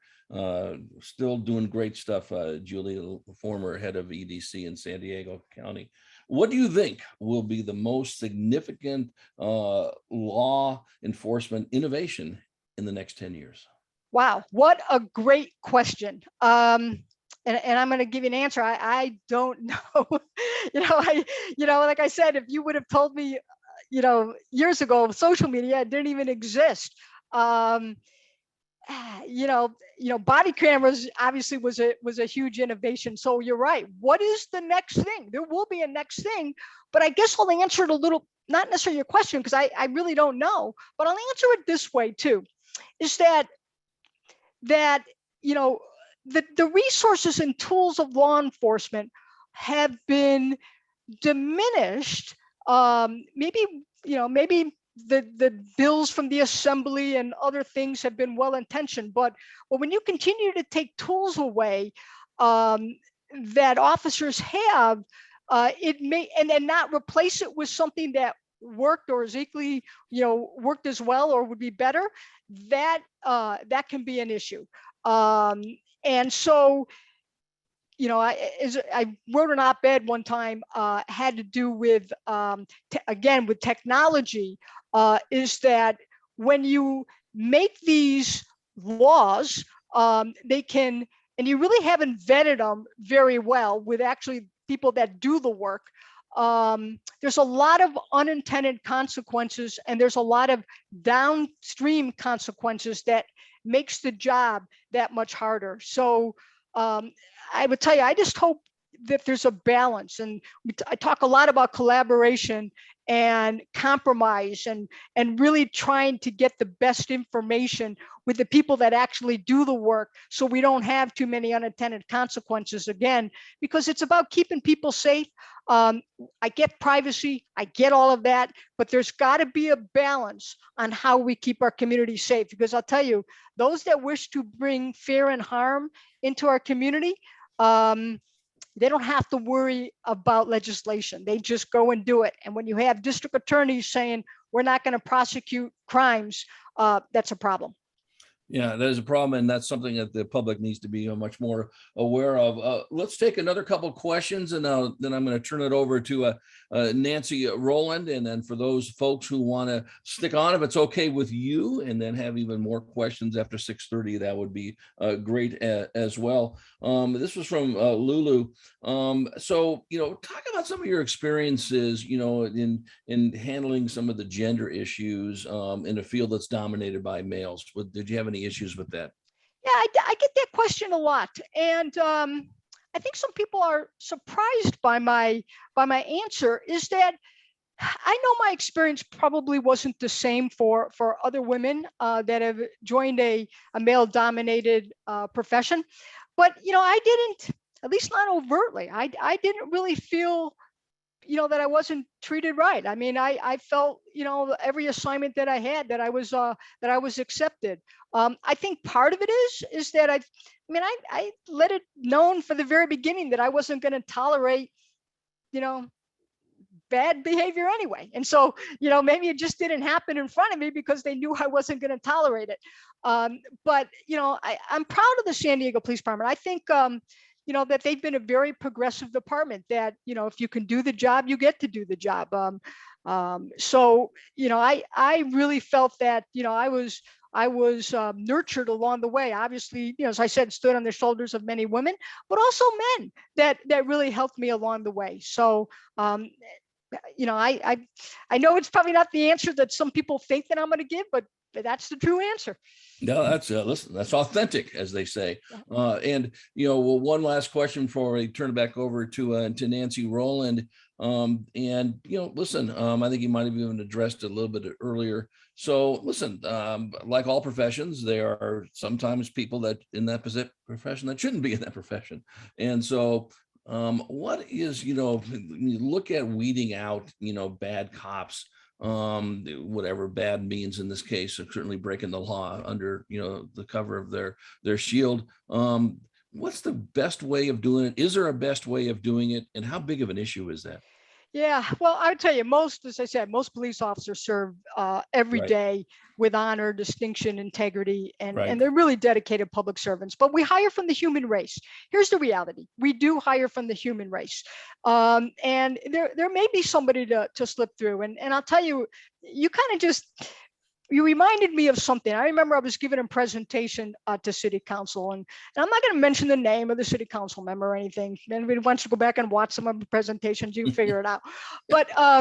still doing great stuff, Julie, former head of EDC in San Diego County. What do you think will be the most significant law enforcement innovation in the next 10 years? Wow, what a great question. And I'm going to give you an answer. I don't know. Like I said, if you would have told me, years ago, social media didn't even exist. Um, Body cameras obviously was a huge innovation. So you're right. What is the next thing? There will be a next thing, but I guess I'll answer it a little, not necessarily your question, because I really don't know, but I'll answer it this way too, is that the resources and tools of law enforcement have been diminished. Maybe the bills from the assembly and other things have been well intentioned, but when you continue to take tools away that officers have, it may and not replace it with something that worked or is equally worked as well or would be better, that can be an issue. And so I wrote an op-ed one time, had to do with again with technology, is that when you make these laws, they can, and you really haven't vetted them very well with actually people that do the work. There's a lot of unintended consequences, and there's a lot of downstream consequences that makes the job that much harder. So I would tell you, I just hope that there's a balance. And I talk a lot about collaboration and compromise and really trying to get the best information with the people that actually do the work, so we don't have too many unintended consequences again, because it's about keeping people safe. I get privacy, I get all of that, but there's got to be a balance on how we keep our community safe, because I'll tell you, those that wish to bring fear and harm into our community, they don't have to worry about legislation. They just go and do it. And when you have district attorneys saying, we're not going to prosecute crimes, that's a problem. Yeah, that is a problem, and that's something that the public needs to be much more aware of. Let's take another couple of questions, and then I'm going to turn it over to Nancy Rowland. And then for those folks who want to stick on, if it's okay with you, and then have even more questions after 6:30, that would be great as well. This was from Lulu. So, talk about some of your experiences, in handling some of the gender issues in a field that's dominated by males. Did you have any issues with that? Yeah, I get that question a lot, and I think some people are surprised by my answer. Is that I know my experience probably wasn't the same for other women that have joined a male-dominated profession, but I didn't, at least not overtly. I didn't really feel that I wasn't treated right. I mean, I felt, every assignment that I had, that I was accepted. I think part of it is that I let it known from the very beginning that I wasn't going to tolerate, bad behavior anyway. And so, maybe it just didn't happen in front of me because they knew I wasn't going to tolerate it. But, I'm proud of the San Diego Police Department. I think, that they've been a very progressive department, that, if you can do the job, you get to do the job. So, I really felt that, I was nurtured along the way. Obviously, as I said, stood on the shoulders of many women, but also men that really helped me along the way. So, I know it's probably not the answer that some people think that I'm going to give, but that's the true answer. No, that's listen, that's authentic, as they say. And well, one last question before we turn it back over to Nancy Rowland. And listen, I think you might have even addressed it a little bit earlier. So listen, like all professions, there are sometimes people that in that profession that shouldn't be in that profession. And so what is, when you look at weeding out, bad cops, whatever bad means in this case, of certainly breaking the law under, the cover of their shield. What's the best way of doing it? Is there a best way of doing it? And how big of an issue is that? Yeah, well, I would tell you, as I said, most police officers serve every Right. day with honor, distinction, integrity, Right. and they're really dedicated public servants. But we hire from the human race. Here's the reality: we do hire from the human race, and there may be somebody to slip through. And I'll tell you, you kind of just. You reminded me of something. I remember I was giving a presentation to city council, and I'm not going to mention the name of the city council member or anything. If anybody wants to go back and watch some of the presentations, you figure it out. But I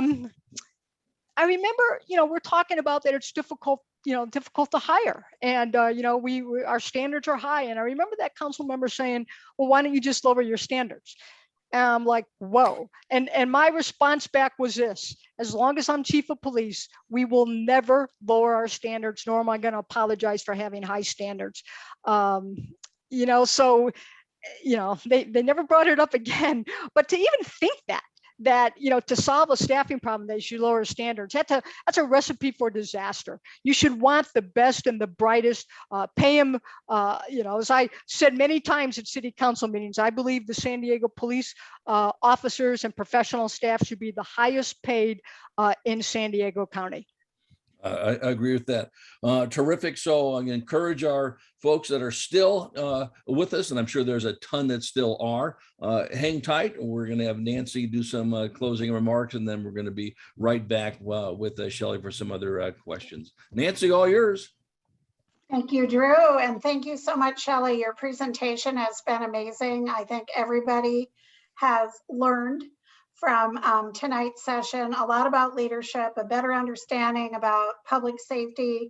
remember, we're talking about that it's difficult to hire, and we our standards are high. And I remember that council member saying, well, why don't you just lower your standards? And I'm like, whoa. And my response back was this: as long as I'm chief of police, we will never lower our standards, nor am I going to apologize for having high standards. So they never brought it up again. But to even think that to solve a staffing problem, they should lower standards. That's a recipe for disaster. You should want the best and the brightest, pay them, as I said many times at city council meetings, I believe the San Diego police officers and professional staff should be the highest paid in San Diego County. I agree with that. Terrific. So I encourage our folks that are still with us, and I'm sure there's a ton that still are. Hang tight. We're going to have Nancy do some closing remarks, and then we're going to be right back with Shelley for some other questions. Nancy, all yours. Thank you, Drew. And thank you so much, Shelley. Your presentation has been amazing. I think everybody has learned from tonight's session a lot about leadership, a better understanding about public safety.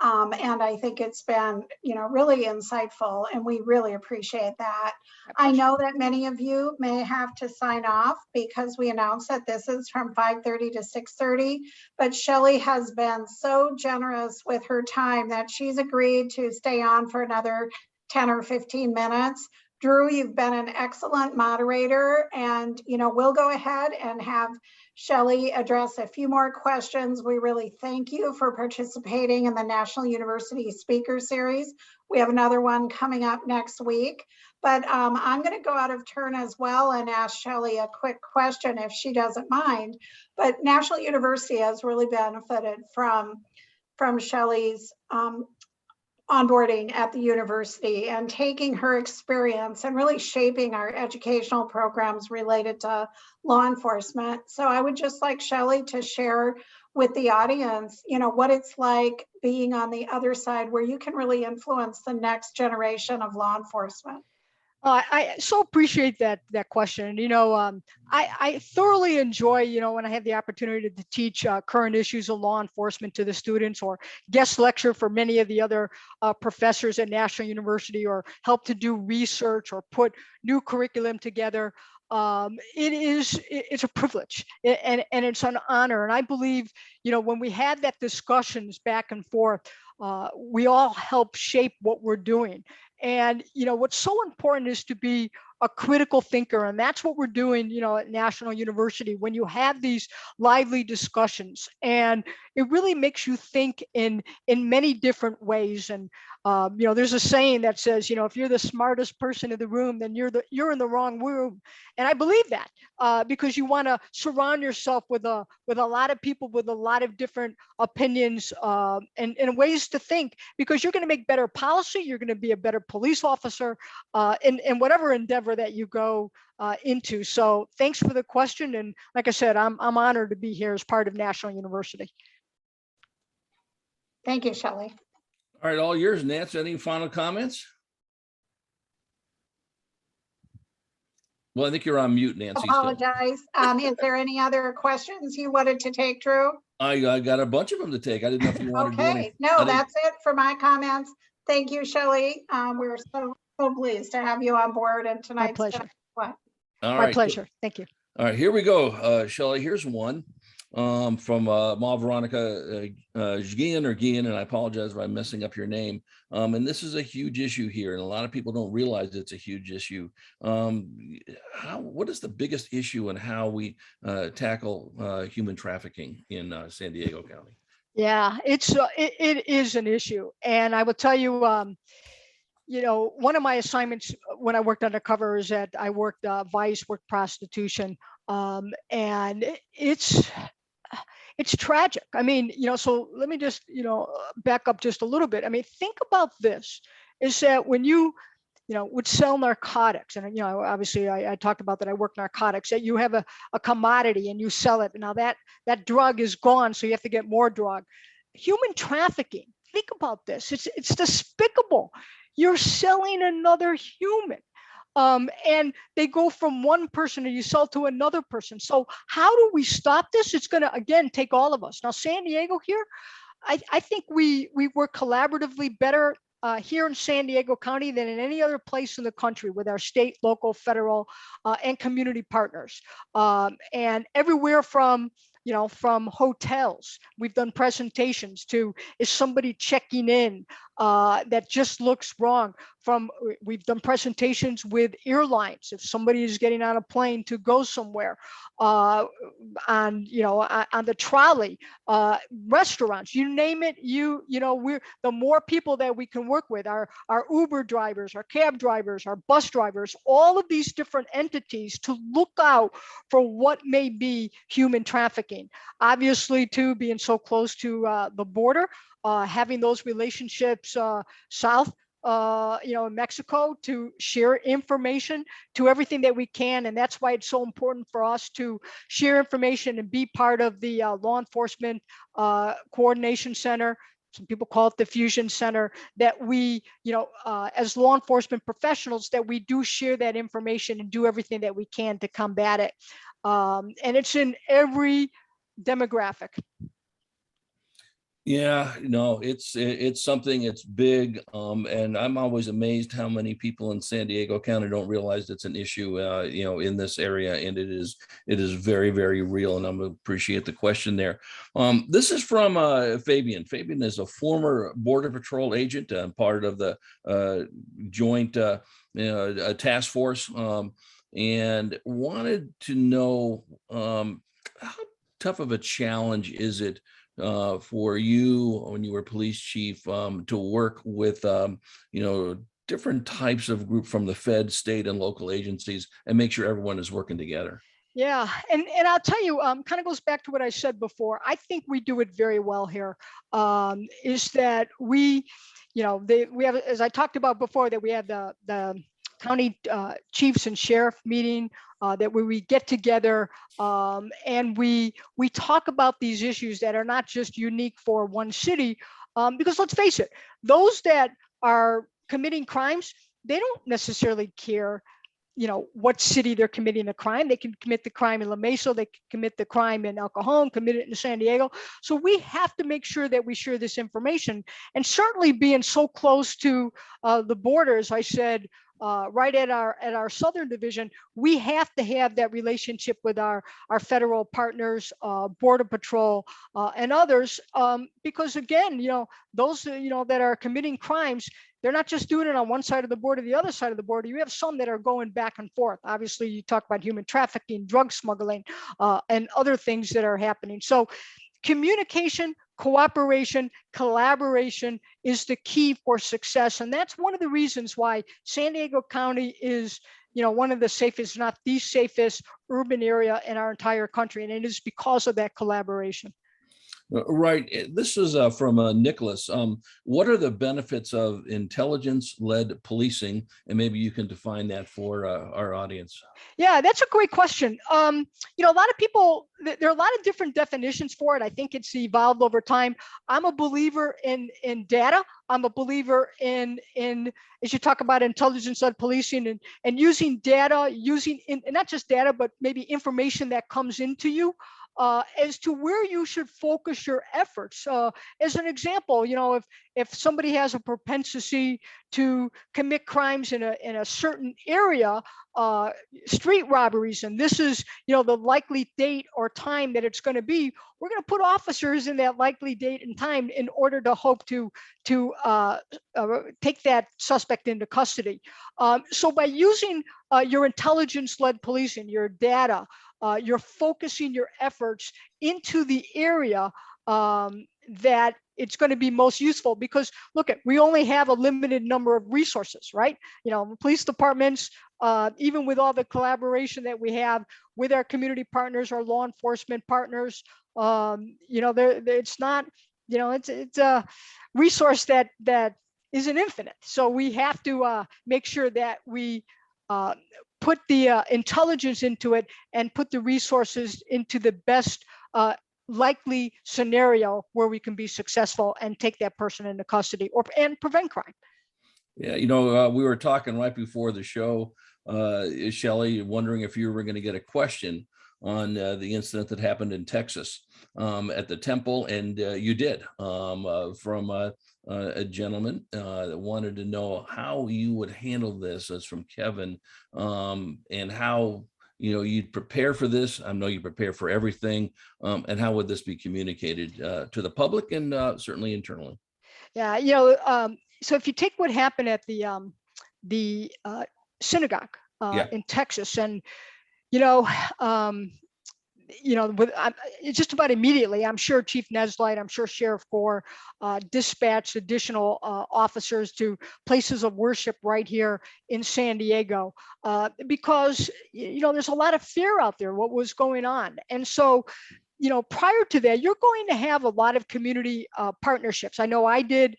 And I think it's been, really insightful, and we really appreciate that. I know that many of you may have to sign off because we announced that this is from 5:30 to 6:30, but Shelley has been so generous with her time that she's agreed to stay on for another 10 or 15 minutes. Drew, you've been an excellent moderator, and we'll go ahead and have Shelley address a few more questions. We really thank you for participating in the National University Speaker Series. We have another one coming up next week, but I'm going to go out of turn as well and ask Shelley a quick question if she doesn't mind. But National University has really benefited from Shelley's onboarding at the university and taking her experience and really shaping our educational programs related to law enforcement. So I would just like Shelley to share with the audience, what it's like being on the other side where you can really influence the next generation of law enforcement. I so appreciate that question. I thoroughly enjoy, when I have the opportunity to teach current issues of law enforcement to the students, or guest lecture for many of the other professors at National University, or help to do research or put new curriculum together. It's a privilege and it's an honor. And I believe, when we had that discussions back and forth, we all help shape what we're doing. And, what's so important is to be a critical thinker. And that's what we're doing, at National University, when you have these lively discussions, and it really makes you think in many different ways. And, there's a saying that says, if you're the smartest person in the room, then you're in the wrong room. And I believe that because you want to surround yourself with a lot of people with a lot of different opinions and ways to think, because you're going to make better policy. You're going to be a better police officer in whatever endeavor that you go into. So thanks for the question. And like I said, I'm honored to be here as part of National University. Thank you, Shelley. All right, all yours, Nancy. Any final comments? Well, I think you're on mute, Nancy. Still. Apologize. Is there any other questions you wanted to take, Drew? I got a bunch of them to take. I didn't know if you wanted to do any. Okay, no, that's it for my comments. Thank you, Shelley. We're so pleased to have you on board and My tonight's. pleasure. All My right. pleasure. Thank you. All right, here we go. Shelley, here's one from Ma Veronica Gian or Gian, and I apologize if I'm messing up your name. And this is a huge issue here, and a lot of people don't realize it's a huge issue. What is the biggest issue in how we tackle human trafficking in San Diego County? Yeah, it is an issue, and I will tell you, one of my assignments when I worked undercover is that I worked vice, worked prostitution, and it's tragic. I mean, so let me just back up just a little bit. I mean, think about this: is that when you would sell narcotics, and obviously I talked about that I work narcotics, that you have a commodity and you sell it. Now that drug is gone, so you have to get more drug. Human trafficking. Think about this. It's despicable. You're selling another human. And they go from one person and you sell to another person. So how do we stop this? It's going to, again, take all of us. Now, San Diego here, I think we work collaboratively better here in San Diego County than in any other place in the country with our state, local, federal, and community partners. And everywhere from hotels, we've done presentations to, is somebody checking in that just looks wrong? We've done presentations with airlines, if somebody is getting on a plane to go somewhere, on the trolley, restaurants, you name it. We're the more people that we can work with, our Uber drivers, our cab drivers, our bus drivers, all of these different entities to look out for what may be human trafficking. Obviously, too, being so close to the border, having those relationships south, in Mexico, to share information to everything that we can. And that's why it's so important for us to share information and be part of the law enforcement coordination center. Some people call it the fusion center, that we, as law enforcement professionals, that we do share that information and do everything that we can to combat it. And it's in every demographic. Yeah, no, it's something, it's big. And I'm always amazed how many people in San Diego County don't realize it's an issue, in this area. And it is very, very real. And I appreciate the question there. This is from Fabian. Fabian is a former Border Patrol agent and part of the joint task force, and wanted to know how tough of a challenge is it for you when you were police chief to work with different types of group from the Fed, state, and local agencies and make sure everyone is working together? Yeah, and I'll tell you, kind of goes back to what I said before. I think we do it very well here. Is that we have, as I talked about before, that we have the county chiefs and sheriff meeting, that we get together and we talk about these issues that are not just unique for one city, because let's face it, those that are committing crimes, they don't necessarily care what city they're committing the crime. They can commit the crime in La Mesa, they can commit the crime in El Cajon, commit it in San Diego. So we have to make sure that we share this information. And certainly being so close to the borders, I said, right at our southern division, we have to have that relationship with our federal partners, Border Patrol, and others, because again, those that are committing crimes, they're not just doing it on one side of the border, the other side of the border. You have some that are going back and forth. Obviously, you talk about human trafficking, drug smuggling, and other things that are happening. So communication, cooperation, collaboration is the key for success. And that's one of the reasons why San Diego County is one of the safest, not the safest urban area in our entire country. And it is because of that collaboration. Right. This is from Nicholas. What are the benefits of intelligence-led policing? And maybe you can define that for our audience. Yeah, that's a great question. A lot of people, there are a lot of different definitions for it. I think it's evolved over time. I'm a believer in data. I'm a believer in as you talk about intelligence-led policing and using data, and not just data, but maybe information that comes into you as to where you should focus your efforts. As an example, if somebody has a propensity to commit crimes in a certain area, street robberies, and this is the likely date or time that it's going to be, we're going to put officers in that likely date and time in order to hope to take that suspect into custody. So by using your intelligence-led policing, your data, you're focusing your efforts into the area that it's going to be most useful, because look, we only have a limited number of resources, right? Police departments, even with all the collaboration that we have with our community partners, our law enforcement partners, it's not, it's a resource that isn't infinite. So we have to make sure that we put the intelligence into it and put the resources into the best likely scenario where we can be successful and take that person into custody and prevent crime. Yeah, we were talking right before the show, Shelley, wondering if you were going to get a question on the incident that happened in Texas at the temple, and you did, from a gentleman that wanted to know how you would handle this. That's from Kevin, and how you'd prepare for this. I know you prepare for everything, and how would this be communicated to the public and certainly internally? Yeah, so if you take what happened at the synagogue in Texas, and just about immediately, I'm sure Chief Neslight, I'm sure Sheriff Gore dispatched additional officers to places of worship right here in San Diego, because there's a lot of fear out there what was going on. And so prior to that, you're going to have a lot of community partnerships. I know I did,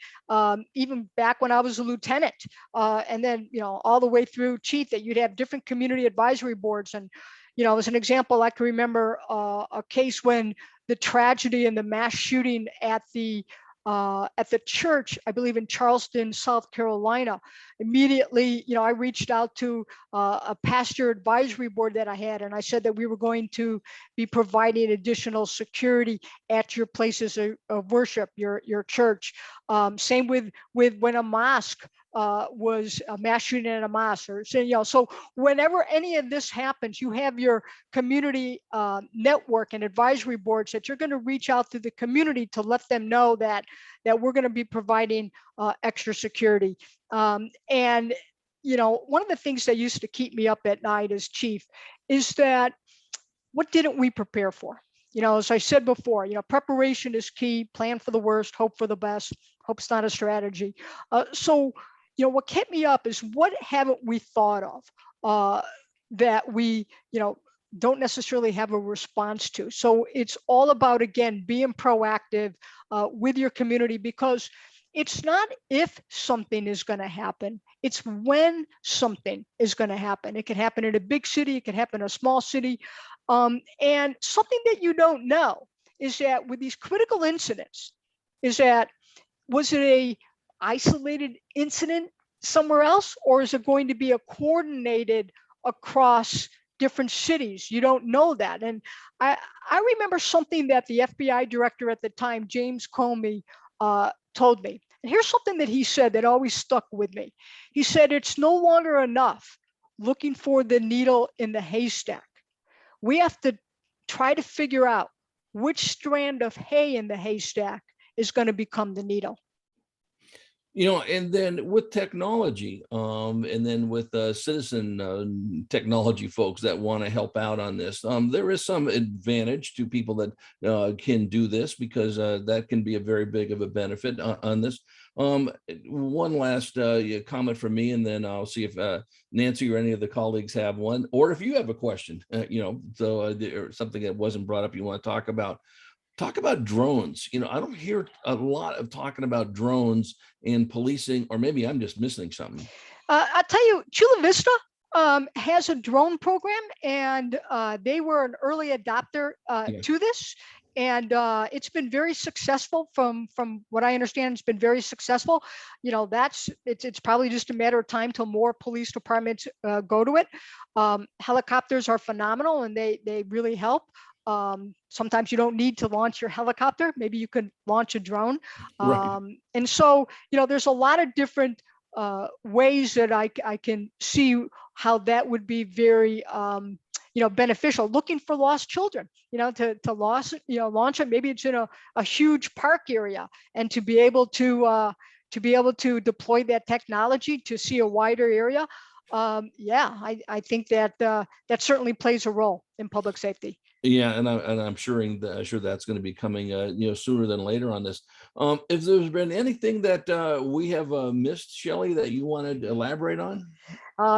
even back when I was a lieutenant, and then all the way through chief, that you'd have different community advisory boards. And as an example, I can remember a case when the tragedy and the mass shooting at the church, I believe in Charleston, South Carolina. Immediately, I reached out to a pastor advisory board that I had, and I said that we were going to be providing additional security at your places of worship, your church. Same with when a mosque was a mass shooting at a mosque, or so whenever any of this happens, you have your community network and advisory boards that you're going to reach out to the community to let them know that we're going to be providing extra security. And one of the things that used to keep me up at night as chief is that what didn't we prepare for? As I said before, preparation is key. Plan for the worst, hope for the best. Hope's not a strategy. So what kept me up is what haven't we thought of that we, don't necessarily have a response to. So it's all about, again, being proactive with your community, because it's not if something is going to happen, it's when something is going to happen. It can happen in a big city, it can happen in a small city. And something that you don't know is that with these critical incidents, was it a isolated incident somewhere else, or is it going to be a coordinated across different cities? You don't know that. And I remember something that the FBI director at the time, James Comey, told me. And here's something that he said that always stuck with me. He said, it's no longer enough looking for the needle in the haystack. We have to try to figure out which strand of hay in the haystack is going to become the needle. And then with technology, and then with citizen technology folks that want to help out on this, there is some advantage to people that can do this, because that can be a very big of a benefit on this. One last comment from me, and then I'll see if Nancy or any of the colleagues have one, or if you have a question, or something that wasn't brought up you want to talk about. Talk about drones. I don't hear a lot of talking about drones in policing, or maybe I'm just missing something. I'll tell you, Chula Vista has a drone program, and they were an early adopter Yeah. to this. And it's been very successful from what I understand. It's been very successful. It's probably just a matter of time till more police departments go to it. Helicopters are phenomenal, and they really help. Sometimes you don't need to launch your helicopter. Maybe you could launch a drone. Right. And so, there's a lot of different ways that I can see how that would be very beneficial. Looking for lost children, launch it. Maybe it's in a huge park area, and to be able to deploy that technology to see a wider area. I think that that certainly plays a role in public safety. Yeah, and I'm sure that's going to be coming sooner than later on this. If there's been anything that we have missed, Shelley, that you wanted to elaborate on?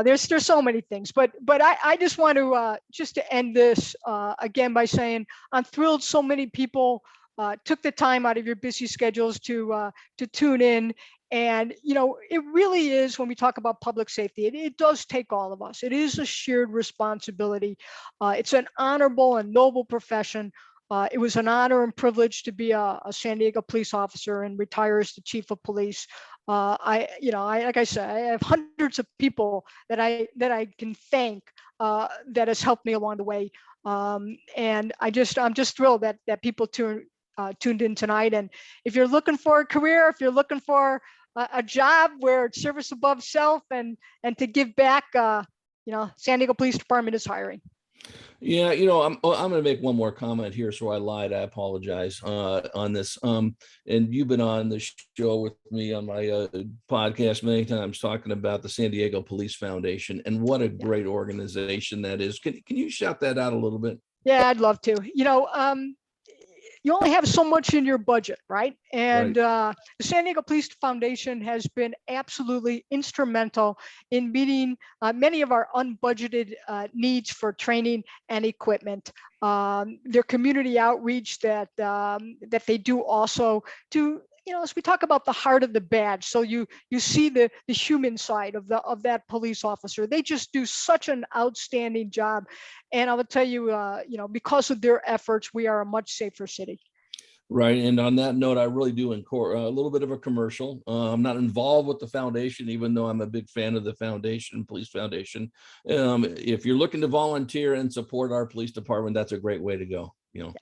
There's so many things, but I just want to just to end this again by saying I'm thrilled so many people took the time out of your busy schedules to tune in. And it really is, when we talk about public safety, it does take all of us. It is a shared responsibility. It's an honorable and noble profession. It was an honor and privilege to be a San Diego police officer and retire as the chief of police. Like I said, I have hundreds of people that I can thank that has helped me along the way. And I'm just thrilled that people tuned in tonight. And if you're looking for a career, if you're looking for a job where it's service above self and to give back, San Diego Police Department is hiring. Yeah, I'm going to make one more comment here. So I lied. I apologize on this. And you've been on the show with me on my podcast many times talking about the San Diego Police Foundation, and what a great organization that is. Can you shout that out a little bit? Yeah, I'd love to. You only have so much in your budget, right? And the San Diego Police Foundation has been absolutely instrumental in meeting many of our unbudgeted needs for training and equipment. Their community outreach that they do also to, as we talk about the heart of the badge, so you see the human side of that police officer. They just do such an outstanding job, and I would tell you, because of their efforts, we are a much safer city. Right. And on that note, I really do encore a little bit of a commercial. I'm not involved with the foundation, even though I'm a big fan of the foundation, Police Foundation. If you're looking to volunteer and support our police department, that's a great way to go. Yes.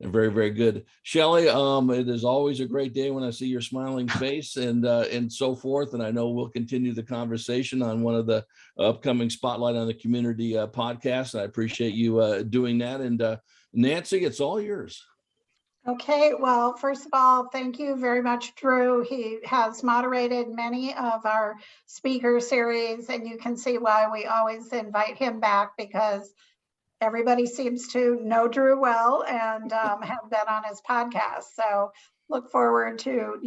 And very, very good. Shelley, it is always a great day when I see your smiling face and so forth. And I know we'll continue the conversation on one of the upcoming Spotlight on the Community podcasts. I appreciate you doing that. And Nancy, it's all yours. Okay, well, first of all, thank you very much, Drew. He has moderated many of our speaker series, and you can see why we always invite him back, because everybody seems to know Drew well and have been on his podcast. So look forward to,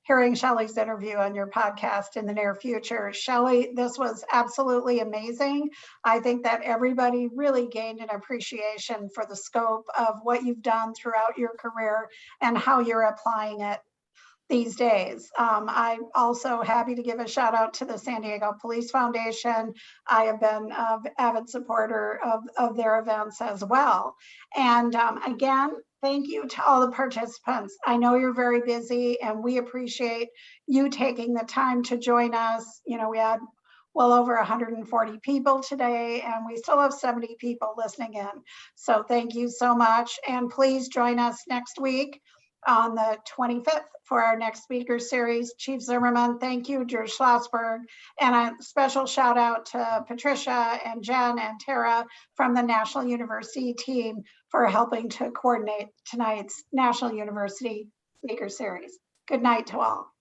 hearing Shelley's interview on your podcast in the near future. Shelley, this was absolutely amazing. I think that everybody really gained an appreciation for the scope of what you've done throughout your career and how you're applying it these days. I'm also happy to give a shout out to the San Diego Police Foundation. I have been an avid supporter of their events as well. And again, thank you to all the participants. I know you're very busy, and we appreciate you taking the time to join us. We had well over 140 people today, and we still have 70 people listening in. So thank you so much. And please join us next week on the 25th for our next speaker series. Chief Zimmerman, thank you, Drew Schlossberg, and a special shout out to Patricia and Jen and Tara from the National University team for helping to coordinate tonight's National University speaker series. Good night to all.